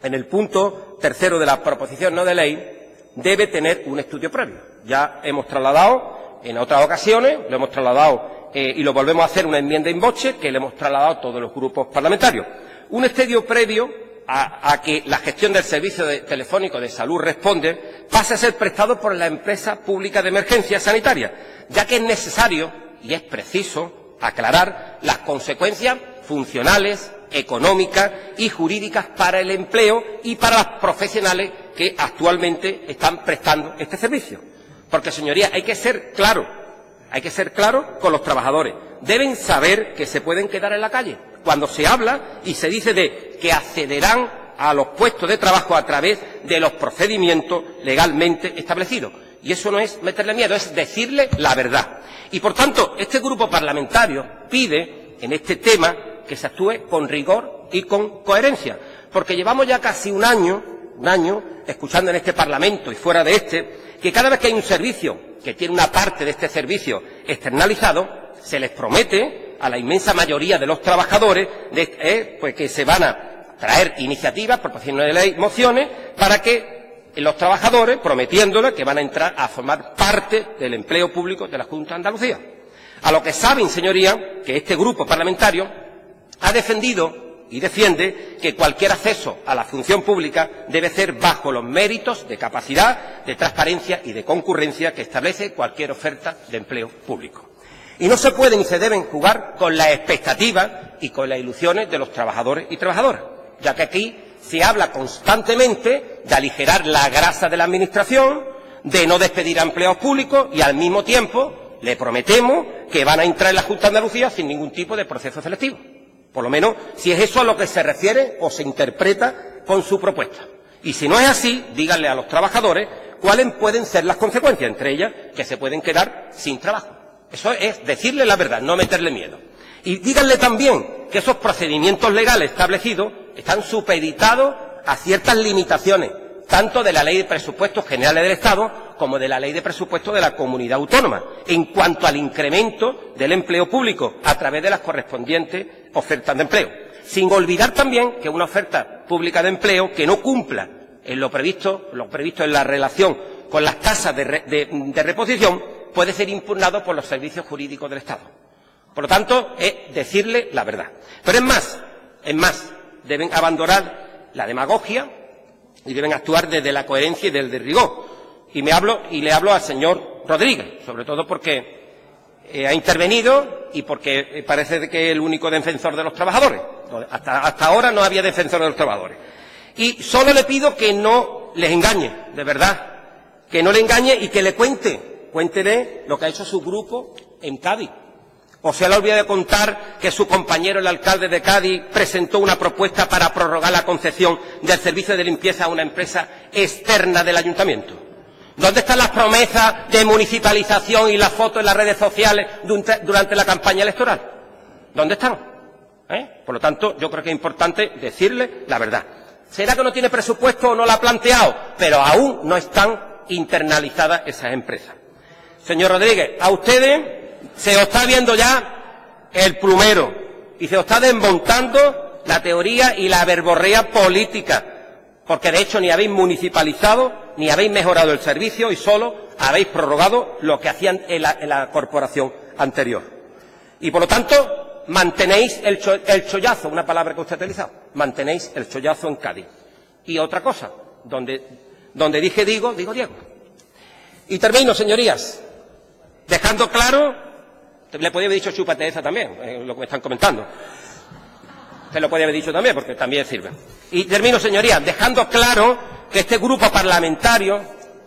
en el punto tercero de la proposición no de ley debe tener un estudio previo. Ya hemos trasladado en otras ocasiones, lo hemos trasladado y lo volvemos a hacer, una enmienda in voce que le hemos trasladado a todos los grupos parlamentarios. Un estudio previo a que la gestión del servicio telefónico de Salud Responde pase a ser prestado por la empresa pública de emergencia sanitaria, ya que es necesario y es preciso aclarar las consecuencias funcionales, económicas y jurídicas para el empleo y para los profesionales que actualmente están prestando este servicio. Porque, señorías, hay que ser claro con los trabajadores. Deben saber que se pueden quedar en la calle. Cuando se habla y se dice de que accederán a los puestos de trabajo a través de los procedimientos legalmente establecidos. Y eso no es meterle miedo, es decirle la verdad. Y, por tanto, este grupo parlamentario pide, en este tema, que se actúe con rigor y con coherencia. Porque llevamos ya casi un año escuchando en este Parlamento y fuera de este, que cada vez que hay un servicio que tiene una parte de este servicio externalizado, se les promete a la inmensa mayoría de los trabajadores pues que se van a traer iniciativas, proposiciones de ley, mociones, para que los trabajadores, prometiéndoles que van a entrar a formar parte del empleo público de la Junta de Andalucía. A lo que saben, señorías, que este grupo parlamentario ha defendido y defiende que cualquier acceso a la función pública debe ser bajo los méritos de capacidad, de transparencia y de concurrencia que establece cualquier oferta de empleo público. Y no se pueden ni se deben jugar con las expectativas y con las ilusiones de los trabajadores y trabajadoras, ya que aquí se habla constantemente de aligerar la grasa de la Administración, de no despedir a empleados públicos y, al mismo tiempo, le prometemos que van a entrar en la Junta de Andalucía sin ningún tipo de proceso selectivo. Por lo menos, si es eso a lo que se refiere o se interpreta con su propuesta. Y si no es así, díganle a los trabajadores cuáles pueden ser las consecuencias, entre ellas que se pueden quedar sin trabajo. Eso es decirle la verdad, no meterle miedo. Y díganle también que esos procedimientos legales establecidos están supeditados a ciertas limitaciones, tanto de la Ley de Presupuestos Generales del Estado como de la Ley de Presupuestos de la Comunidad Autónoma, en cuanto al incremento del empleo público a través de las correspondientes ofertas de empleo. Sin olvidar también que una oferta pública de empleo que no cumpla en lo previsto en la relación con las tasas de reposición puede ser impugnado por los servicios jurídicos del Estado. Por lo tanto, es decirle la verdad. Pero es más, deben abandonar la demagogia y deben actuar desde la coherencia y desde el rigor. Y le hablo al señor Rodríguez, sobre todo porque ha intervenido y porque parece que es el único defensor de los trabajadores. Hasta ahora no había defensor de los trabajadores. Y solo le pido que no les engañe, de verdad, que no le engañe y que le cuéntele lo que ha hecho su grupo en Cádiz. ¿O se le ha olvidado de contar que su compañero, el alcalde de Cádiz, presentó una propuesta para prorrogar la concesión del servicio de limpieza a una empresa externa del ayuntamiento? ¿Dónde están las promesas de municipalización y las fotos en las redes sociales durante la campaña electoral? ¿Dónde están? Por lo tanto, yo creo que es importante decirle la verdad. ¿Será que no tiene presupuesto o no lo ha planteado? Pero aún no están internalizadas esas empresas. Señor Rodríguez, a ustedes se os está viendo ya el plumero y se os está desmontando la teoría y la verborrea política, porque de hecho ni habéis municipalizado ni habéis mejorado el servicio y solo habéis prorrogado lo que hacían en la corporación anterior. Y por lo tanto mantenéis el chollazo, una palabra que usted ha utilizado, mantenéis el chollazo en Cádiz. Y otra cosa, donde dije digo Diego. Y termino, señorías, dejando claro. Le podía haber dicho chúpate esa también, lo que me están comentando. Se lo podía haber dicho también, porque también sirve. Y termino, señorías, dejando claro que este grupo parlamentario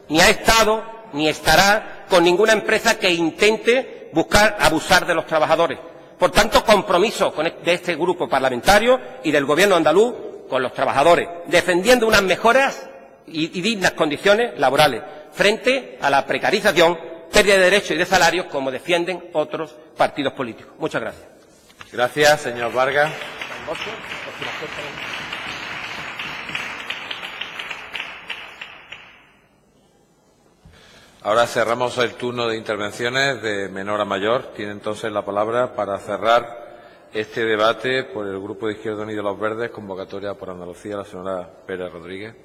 ni ha estado ni estará con ninguna empresa que intente buscar abusar de los trabajadores. Por tanto, compromiso de este grupo parlamentario y del Gobierno andaluz con los trabajadores, defendiendo unas mejoras y dignas condiciones laborales frente a la precarización, pérdida de derechos y de salarios, como defienden otros partidos políticos. Muchas gracias. Gracias, señor Vargas. Ahora cerramos el turno de intervenciones de menor a mayor. Tiene entonces la palabra para cerrar este debate por el Grupo de Izquierda Unida y Los Verdes, convocatoria por Andalucía, la señora Pérez Rodríguez.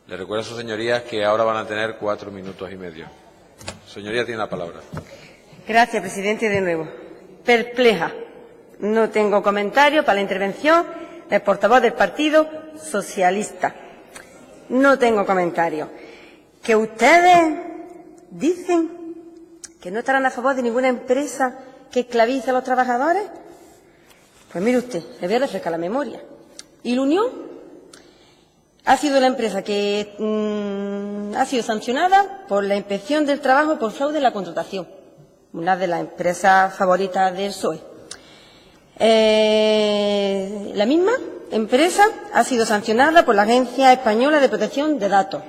Le recuerdo a sus señorías que ahora van a tener 4 minutos y medio. Señoría, tiene la palabra. Gracias, presidente, de nuevo. Perpleja. No tengo comentario para la intervención del portavoz del Partido Socialista. No tengo comentario. Que ustedes dicen que no estarán a favor de ninguna empresa que esclavice a los trabajadores. Pues mire usted, le voy a refrescar la memoria. ¿Y la Unión? Ha sido la empresa que ha sido sancionada por la Inspección del Trabajo por fraude en la contratación. Una de las empresas favoritas del PSOE. La misma empresa ha sido sancionada por la Agencia Española de Protección de Datos.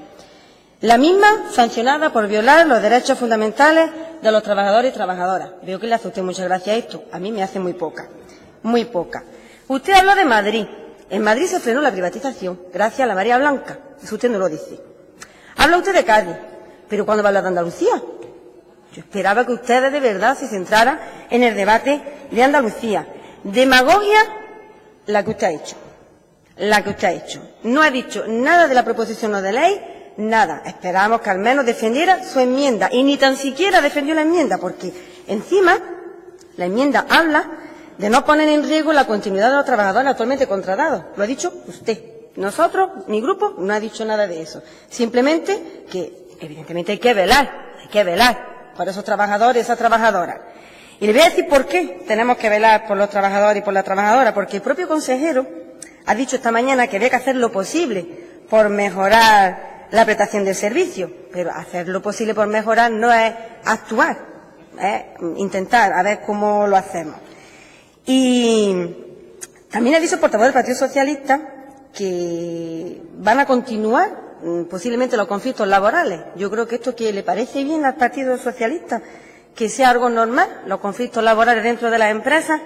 La misma sancionada por violar los derechos fundamentales de los trabajadores y trabajadoras. Veo que le hace a usted mucha gracia a esto. A mí me hace muy poca. Muy poca. Usted habla de Madrid. En Madrid se frenó la privatización gracias a la Marea Blanca. Eso usted no lo dice. Habla usted de Cádiz. Pero ¿cuándo va a hablar de Andalucía? Yo esperaba que ustedes de verdad se centraran en el debate de Andalucía. Demagogia la que usted ha hecho. La que usted ha hecho. No ha dicho nada de la proposición no de ley, nada. Esperábamos que al menos defendiera su enmienda. Y ni tan siquiera defendió la enmienda, porque encima la enmienda habla de no poner en riesgo la continuidad de los trabajadores actualmente contratados. Lo ha dicho usted. Nosotros, mi grupo, no ha dicho nada de eso. Simplemente que, evidentemente, hay que velar por esos trabajadores y esas trabajadoras. Y le voy a decir por qué tenemos que velar por los trabajadores y por las trabajadoras, porque el propio consejero ha dicho esta mañana que había que hacer lo posible por mejorar la prestación del servicio, pero hacer lo posible por mejorar no es actuar, es intentar a ver cómo lo hacemos. Y también ha dicho el portavoz del Partido Socialista que van a continuar posiblemente los conflictos laborales. Yo creo que esto que le parece bien al Partido Socialista, que sea algo normal, los conflictos laborales dentro de las empresas.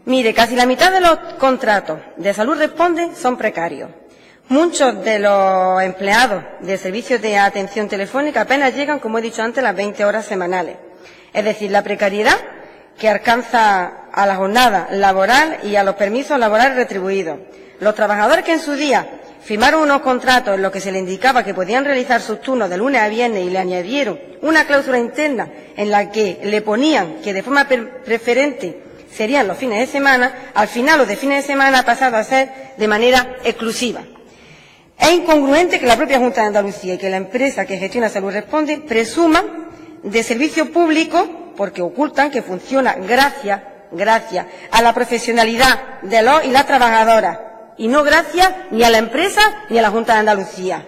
Mire, casi la mitad de los contratos de Salud Responde son precarios. Muchos de los empleados de servicios de atención telefónica apenas llegan, como he dicho antes, las 20 horas semanales. Es decir, la precariedad que alcanza a la jornada laboral y a los permisos laborales retribuidos. Los trabajadores que en su día firmaron unos contratos en los que se les indicaba que podían realizar sus turnos de lunes a viernes y le añadieron una cláusula interna en la que le ponían que de forma preferente serían los fines de semana, al final los de fines de semana ha pasado a ser de manera exclusiva. Es incongruente que la propia Junta de Andalucía y que la empresa que gestiona Salud Responde presuman de servicio público porque ocultan que funciona gracias a la profesionalidad de los y las trabajadoras y no gracias ni a la empresa ni a la Junta de Andalucía.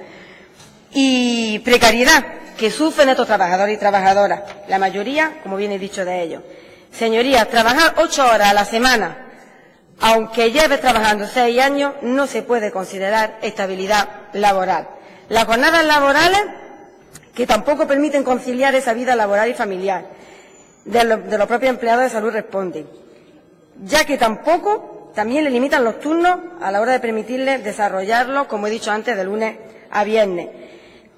Y precariedad que sufren estos trabajadores y trabajadoras, la mayoría, como bien he dicho, de ellos. Señorías, trabajar 8 horas a la semana, aunque lleve trabajando 6 años, no se puede considerar estabilidad laboral. Las jornadas laborales que tampoco permiten conciliar esa vida laboral y familiar de los propios empleados de Salud Responde, ya que tampoco también le limitan los turnos a la hora de permitirles desarrollarlos, como he dicho antes, de lunes a viernes.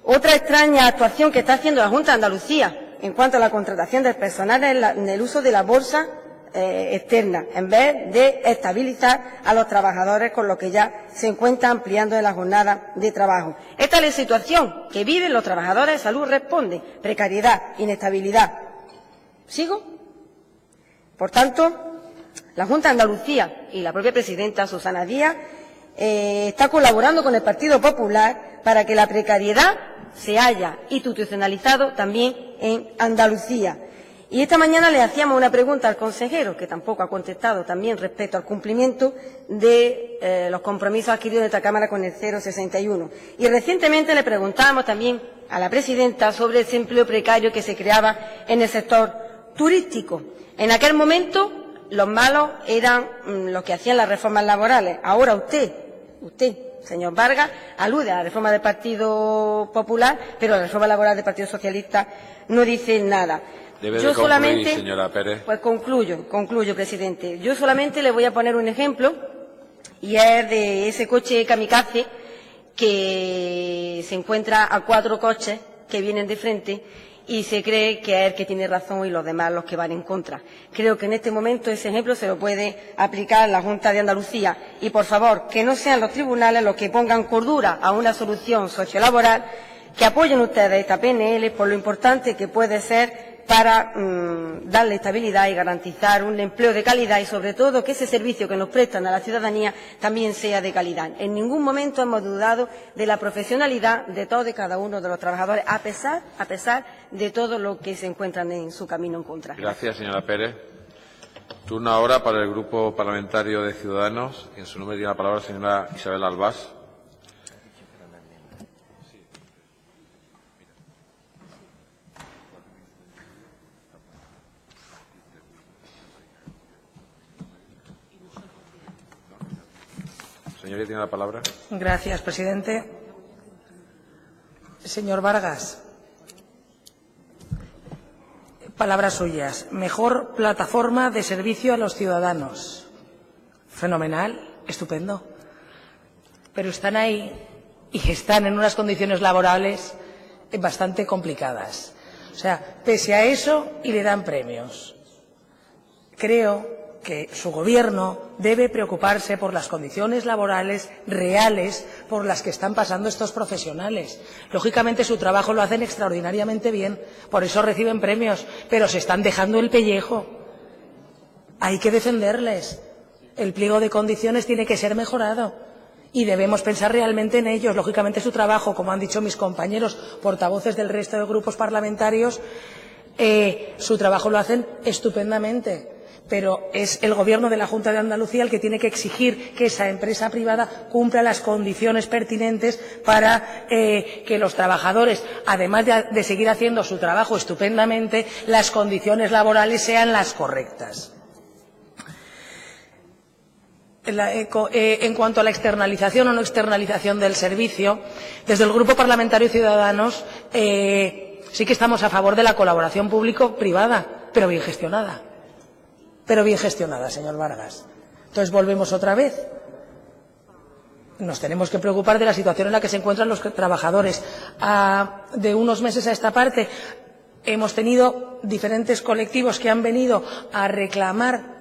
Otra extraña actuación que está haciendo la Junta de Andalucía en cuanto a la contratación del personal en el uso de la bolsa externa, en vez de estabilizar a los trabajadores, con lo que ya se encuentra ampliando en la jornada de trabajo. Esta es la situación que viven los trabajadores de Salud Responde: precariedad, inestabilidad. ¿Sigo? Por tanto, la Junta de Andalucía y la propia presidenta Susana Díaz está colaborando con el Partido Popular para que la precariedad se haya institucionalizado también en Andalucía. Y esta mañana le hacíamos una pregunta al consejero, que tampoco ha contestado, también respecto al cumplimiento de los compromisos adquiridos en esta Cámara con el 061. Y recientemente le preguntábamos también a la presidenta sobre ese empleo precario que se creaba en el sector turístico. En aquel momento los malos eran los que hacían las reformas laborales. Ahora usted, señor Vargas, alude a la reforma del Partido Popular, pero la reforma laboral del Partido Socialista no dice nada. Debe de concluir, señora Pérez. Pues concluyo, presidente. Yo solamente le voy a poner un ejemplo, y es de ese coche kamikaze que se encuentra a 4 coches que vienen de frente y se cree que es el que tiene razón y los demás los que van en contra. Creo que en este momento ese ejemplo se lo puede aplicar la Junta de Andalucía. Y, por favor, que no sean los tribunales los que pongan cordura a una solución sociolaboral, que apoyen ustedes esta PNL por lo importante que puede ser para darle estabilidad y garantizar un empleo de calidad y, sobre todo, que ese servicio que nos prestan a la ciudadanía también sea de calidad. En ningún momento hemos dudado de la profesionalidad de todos y cada uno de los trabajadores, a pesar de todo lo que se encuentran en su camino en contra. Gracias, señora Pérez. Turno ahora para el Grupo Parlamentario de Ciudadanos. En su nombre tiene la palabra la señora Isabel Albás. Señoría, tiene la palabra. Gracias, presidente. Señor Vargas, palabras suyas. Mejor plataforma de servicio a los ciudadanos. Fenomenal, estupendo. Pero están ahí y están en unas condiciones laborales bastante complicadas. O sea, pese a eso, y le dan premios. Creo que su Gobierno debe preocuparse por las condiciones laborales reales por las que están pasando estos profesionales. Lógicamente, su trabajo lo hacen extraordinariamente bien, por eso reciben premios, pero se están dejando el pellejo. Hay que defenderles. El pliego de condiciones tiene que ser mejorado y debemos pensar realmente en ellos. Lógicamente, su trabajo, como han dicho mis compañeros portavoces del resto de grupos parlamentarios, su trabajo lo hacen estupendamente. Pero es el Gobierno de la Junta de Andalucía el que tiene que exigir que esa empresa privada cumpla las condiciones pertinentes para que los trabajadores, además de seguir haciendo su trabajo estupendamente, las condiciones laborales sean las correctas. En cuanto a la externalización o no externalización del servicio, desde el Grupo Parlamentario Ciudadanos sí que estamos a favor de la colaboración público-privada, pero bien gestionada. Pero bien gestionada, señor Vargas. Entonces volvemos otra vez. Nos tenemos que preocupar de la situación en la que se encuentran los trabajadores. De unos meses a esta parte hemos tenido diferentes colectivos que han venido a reclamar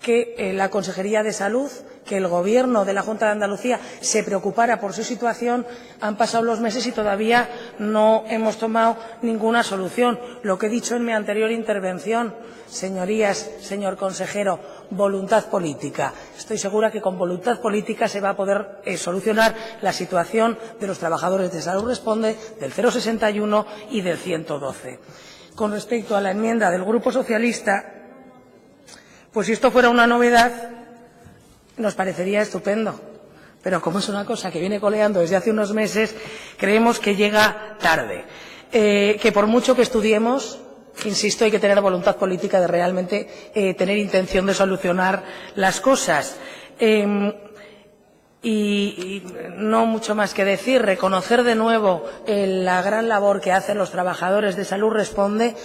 que la Consejería de Salud, que el Gobierno de la Junta de Andalucía se preocupara por su situación. Han pasado los meses y todavía no hemos tomado ninguna solución. Lo que he dicho en mi anterior intervención, señorías, señor consejero, voluntad política. Estoy segura que con voluntad política se va a poder solucionar la situación de los trabajadores de Salud Responde, del 061 y del 112. Con respecto a la enmienda del Grupo Socialista, pues si esto fuera una novedad, nos parecería estupendo. Pero como es una cosa que viene coleando desde hace unos meses, creemos que llega tarde. Que por mucho que estudiemos, insisto, hay que tener voluntad política de realmente tener intención de solucionar las cosas. Y no mucho más que decir, reconocer de nuevo la gran labor que hacen los trabajadores de Salud Responde.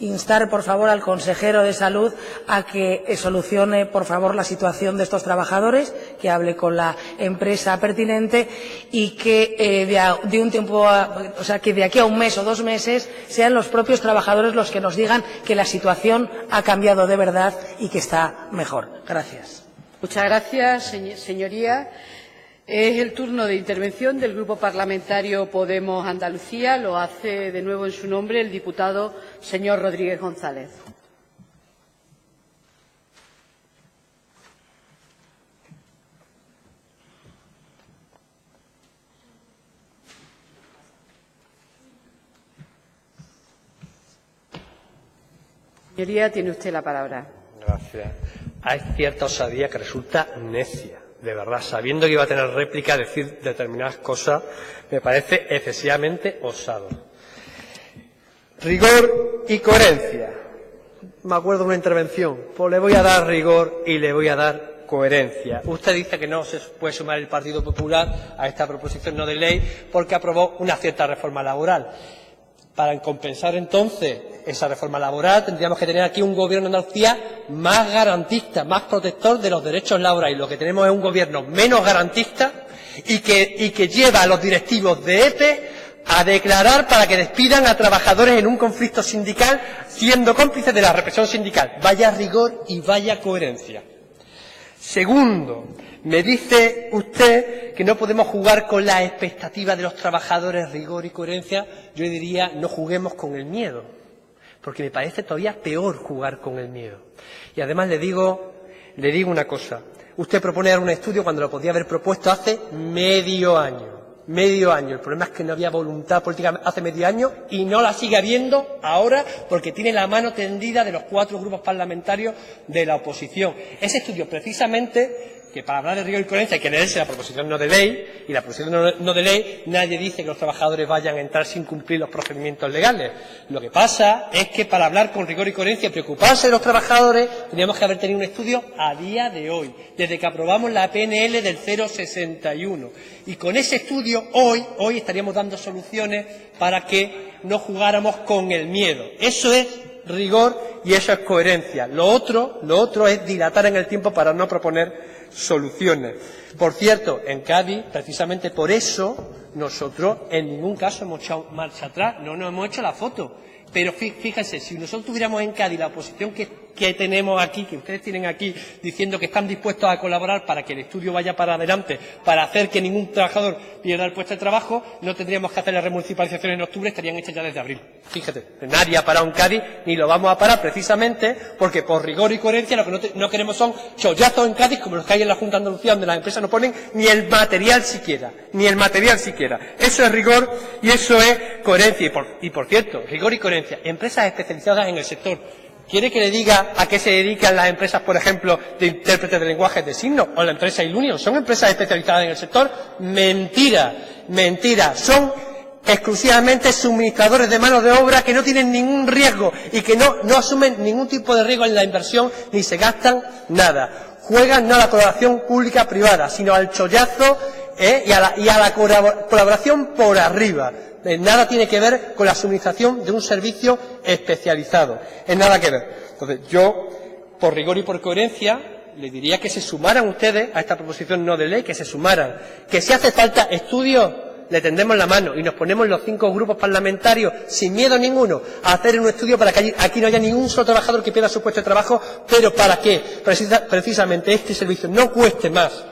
Instar, por favor, al consejero de Salud a que solucione, por favor, la situación de estos trabajadores, que hable con la empresa pertinente y que de un tiempo, o sea, que de aquí a un mes o 2 meses sean los propios trabajadores los que nos digan que la situación ha cambiado de verdad y que está mejor. Gracias. Muchas gracias, señoría. Es el turno de intervención del Grupo Parlamentario Podemos Andalucía. Lo hace de nuevo en su nombre el diputado señor Rodríguez González. Señoría, tiene usted la palabra. Gracias. Hay cierta osadía que resulta necia. De verdad, sabiendo que iba a tener réplica, decir determinadas cosas me parece excesivamente osado. Rigor y coherencia. Me acuerdo de una intervención, pues le voy a dar rigor y le voy a dar coherencia. Usted dice que no se puede sumar el Partido Popular a esta proposición no de ley porque aprobó una cierta reforma laboral. Para compensar entonces esa reforma laboral tendríamos que tener aquí un Gobierno de Andalucía más garantista, más protector de los derechos laborales. Lo que tenemos es un Gobierno menos garantista y que lleva a los directivos de EPE a declarar para que despidan a trabajadores en un conflicto sindical, siendo cómplices de la represión sindical. Vaya rigor y vaya coherencia. Segundo, me dice usted que no podemos jugar con las expectativas de los trabajadores, rigor y coherencia. Yo diría, no juguemos con el miedo. porque me parece todavía peor jugar con el miedo. Y además le digo una cosa. Usted propone dar un estudio cuando lo podía haber propuesto hace medio año. Medio año. El problema es que no había voluntad política hace medio año y no la sigue habiendo ahora porque tiene la mano tendida de los 4 grupos parlamentarios de la oposición. Ese estudio, precisamente, que para hablar de rigor y coherencia hay que leerse la proposición no de ley, y la proposición no de ley nadie dice que los trabajadores vayan a entrar sin cumplir los procedimientos legales. Lo que pasa es que para hablar con rigor y coherencia y preocuparse de los trabajadores teníamos que haber tenido un estudio a día de hoy, desde que aprobamos la PNL del 061. Y con ese estudio hoy estaríamos dando soluciones para que no jugáramos con el miedo. Eso es rigor y eso es coherencia. Lo otro es dilatar en el tiempo para no proponer soluciones. Por cierto, en Cádiz, precisamente por eso, nosotros en ningún caso hemos echado marcha atrás, no nos hemos hecho la foto. Pero fíjense, si nosotros tuviéramos en Cádiz la oposición que tenemos aquí, que ustedes tienen aquí, diciendo que están dispuestos a colaborar para que el estudio vaya para adelante, para hacer que ningún trabajador pierda el puesto de trabajo, no tendríamos que hacer la remunicipalización en octubre, estarían hechas ya desde abril. Fíjate, nadie ha parado en Cádiz, ni lo vamos a parar precisamente porque por rigor y coherencia lo que no queremos son chollazos en Cádiz como los que hay en la Junta de Andalucía, donde las empresas no ponen ni el material siquiera, Eso es rigor y eso es coherencia. Y por cierto, rigor y coherencia. Empresas especializadas en el sector. ¿Quiere que le diga a qué se dedican las empresas, por ejemplo, de intérpretes de lenguajes de signos? O la empresa Ilunion. ¿Son empresas especializadas en el sector? Mentira. Son exclusivamente suministradores de mano de obra que no tienen ningún riesgo y que no asumen ningún tipo de riesgo en la inversión ni se gastan nada. Juegan no a la colaboración pública-privada, sino al chollazo y a la colaboración por arriba. Nada tiene que ver con la suministración de un servicio especializado. Es nada que ver. Entonces, yo, por rigor y por coherencia, le diría que se sumaran ustedes a esta proposición no de ley, que se sumaran. Que si hace falta estudios, le tendemos la mano y nos ponemos los 5 grupos parlamentarios, sin miedo ninguno, a hacer un estudio para que aquí no haya ningún solo trabajador que pierda su puesto de trabajo, pero para que precisamente este servicio no cueste más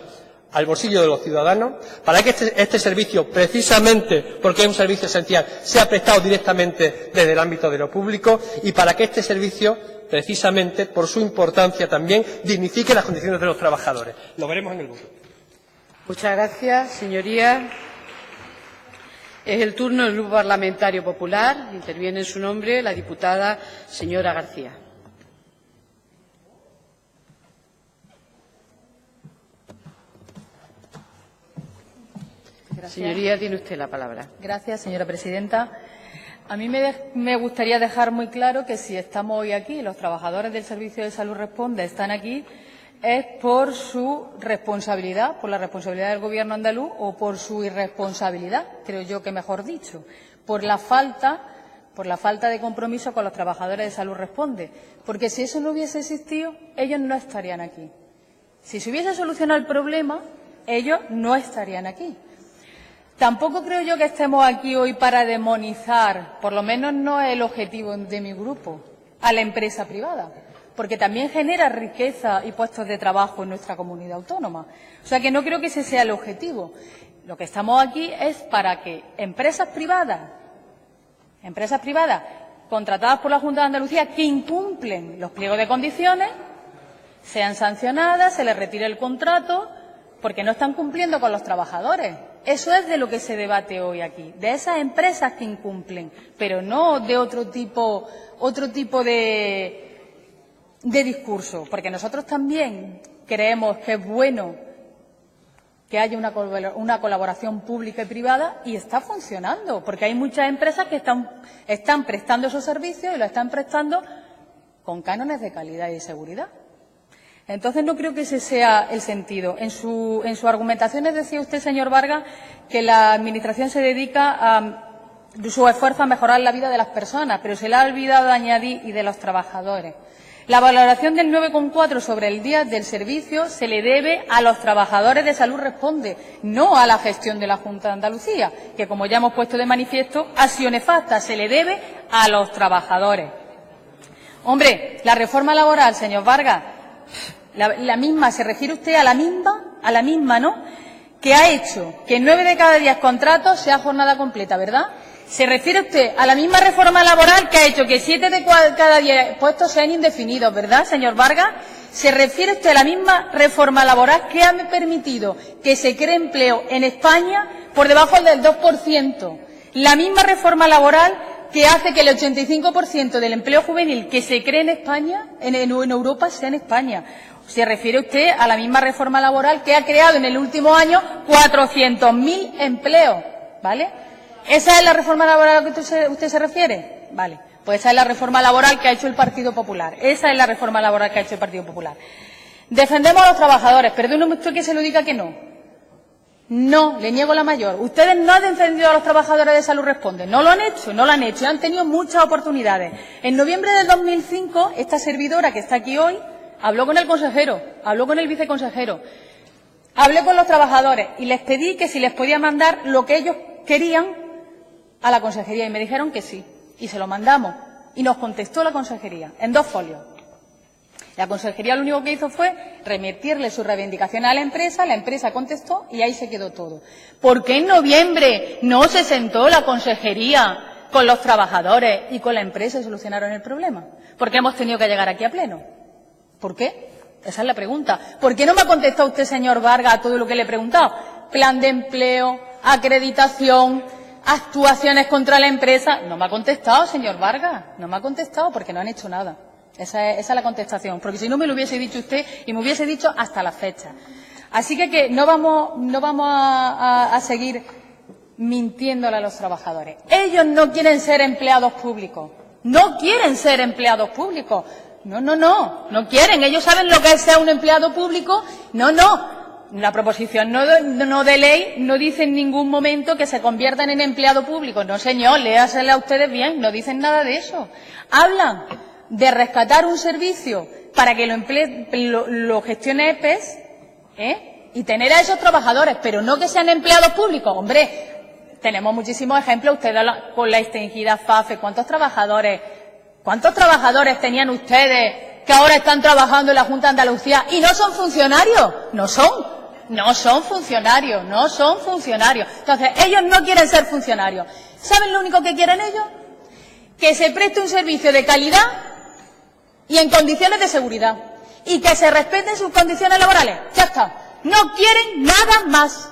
al bolsillo de los ciudadanos, para que este servicio, precisamente porque es un servicio esencial, sea prestado directamente desde el ámbito de lo público y para que este servicio, precisamente por su importancia también, dignifique las condiciones de los trabajadores. Lo veremos en el voto. Muchas gracias, señoría. Es el turno del Grupo Parlamentario Popular. Interviene en su nombre la diputada señora García. Gracias. Señoría, tiene usted la palabra. Gracias, señora presidenta. A mí me gustaría dejar muy claro que si estamos hoy aquí, los trabajadores del Servicio de Salud Responde están aquí, es por su responsabilidad, por la responsabilidad del Gobierno andaluz o por su irresponsabilidad, creo yo que mejor dicho, por la falta de compromiso con los trabajadores de Salud Responde. Porque si eso no hubiese existido, ellos no estarían aquí. Si se hubiese solucionado el problema, ellos no estarían aquí. Tampoco creo yo que estemos aquí hoy para demonizar, por lo menos no es el objetivo de mi grupo, a la empresa privada, porque también genera riqueza y puestos de trabajo en nuestra comunidad autónoma. O sea que no creo que ese sea el objetivo. Lo que estamos aquí es para que empresas privadas contratadas por la Junta de Andalucía que incumplen los pliegos de condiciones sean sancionadas, se les retire el contrato, porque no están cumpliendo con los trabajadores. Eso es de lo que se debate hoy aquí, de esas empresas que incumplen, pero no de otro tipo de discurso, porque nosotros también creemos que es bueno que haya una colaboración pública y privada y está funcionando, porque hay muchas empresas que están prestando esos servicios y lo están prestando con cánones de calidad y de seguridad. Entonces, no creo que ese sea el sentido. En su argumentación decía usted, señor Vargas, que la Administración se dedica su esfuerzo a mejorar la vida de las personas, pero se le ha olvidado añadir y de los trabajadores. La valoración del 9,4 sobre el día del servicio se le debe a los trabajadores de Salud Responde, no a la gestión de la Junta de Andalucía, que, como ya hemos puesto de manifiesto, ha sido nefasta. Se le debe a los trabajadores. Hombre, la reforma laboral, señor Vargas, la misma, se refiere usted a la misma, ¿no?, que ha hecho que 9 de cada 10 contratos sea jornada completa, ¿verdad? ¿Se refiere usted a la misma reforma laboral que ha hecho que 7 de cada 10 puestos sean indefinidos, verdad, señor Vargas? ¿Se refiere usted a la misma reforma laboral que ha permitido que se cree empleo en España por debajo del 2%? La misma reforma laboral que hace que el 85% del empleo juvenil que se cree en España, en Europa, sea en España. Se refiere usted a la misma reforma laboral que ha creado en el último año 400.000 empleos, ¿vale? ¿Esa es la reforma laboral a la que usted se refiere? Vale, pues esa es la reforma laboral que ha hecho el Partido Popular. Esa es la reforma laboral que ha hecho el Partido Popular. Defendemos a los trabajadores. Perdóneme usted que se lo diga que no. No, le niego la mayor. Ustedes no han defendido a los trabajadores de Salud Responde. No lo han hecho, no lo han hecho. Han tenido muchas oportunidades. En noviembre de 2005, esta servidora que está aquí hoy habló con el consejero, habló con el viceconsejero, hablé con los trabajadores y les pedí que si les podía mandar lo que ellos querían a la consejería y me dijeron que sí. Y se lo mandamos. Y nos contestó la consejería en 2 folios. La consejería lo único que hizo fue remitirle su reivindicación a la empresa contestó y ahí se quedó todo. ¿Por qué en noviembre no se sentó la consejería con los trabajadores y con la empresa y solucionaron el problema? ¿Por qué hemos tenido que llegar aquí a pleno? ¿Por qué? Esa es la pregunta. ¿Por qué no me ha contestado usted, señor Vargas, a todo lo que le he preguntado? Plan de empleo, acreditación, actuaciones contra la empresa. No me ha contestado, señor Vargas. No me ha contestado porque no han hecho nada. Esa es la contestación. Porque si no me lo hubiese dicho usted y me hubiese dicho hasta la fecha. Así que no vamos a seguir mintiéndole a los trabajadores. Ellos no quieren ser empleados públicos. No quieren ser empleados públicos. No quieren. Ellos saben lo que es ser un empleado público. No. La proposición no de ley no dice en ningún momento que se conviertan en empleado público. No, señor, léasela a ustedes bien. No dicen nada de eso. Hablan de rescatar un servicio para que lo gestione EPES, y tener a esos trabajadores, pero no que sean empleados públicos. Hombre, tenemos muchísimos ejemplos. Ustedes con la extinguida FAFE, ¿cuántos trabajadores tenían ustedes que ahora están trabajando en la Junta de Andalucía y no son funcionarios? No son funcionarios. Entonces, ellos no quieren ser funcionarios. ¿Saben lo único que quieren ellos? Que se preste un servicio de calidad y en condiciones de seguridad. Y que se respeten sus condiciones laborales. Ya está. No quieren nada más.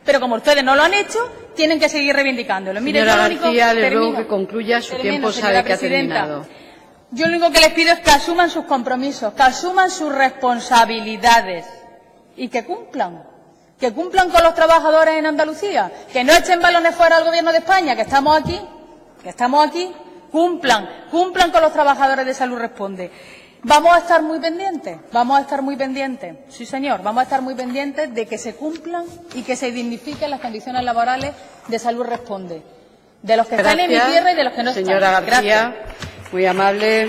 Pero como ustedes no lo han hecho, tienen que seguir reivindicándolo. Mire, señora García, le ruego que concluya. Su tiempo sabe que ha terminado. Yo lo único que les pido es que asuman sus compromisos, que asuman sus responsabilidades y que cumplan con los trabajadores en Andalucía, que no echen balones fuera al Gobierno de España, que estamos aquí, cumplan con los trabajadores de Salud Responde. Vamos a estar muy pendientes, sí señor, vamos a estar muy pendientes de que se cumplan y que se dignifiquen las condiciones laborales de Salud Responde, de los que están en mi tierra y de los que no están. Señora García, muy amable.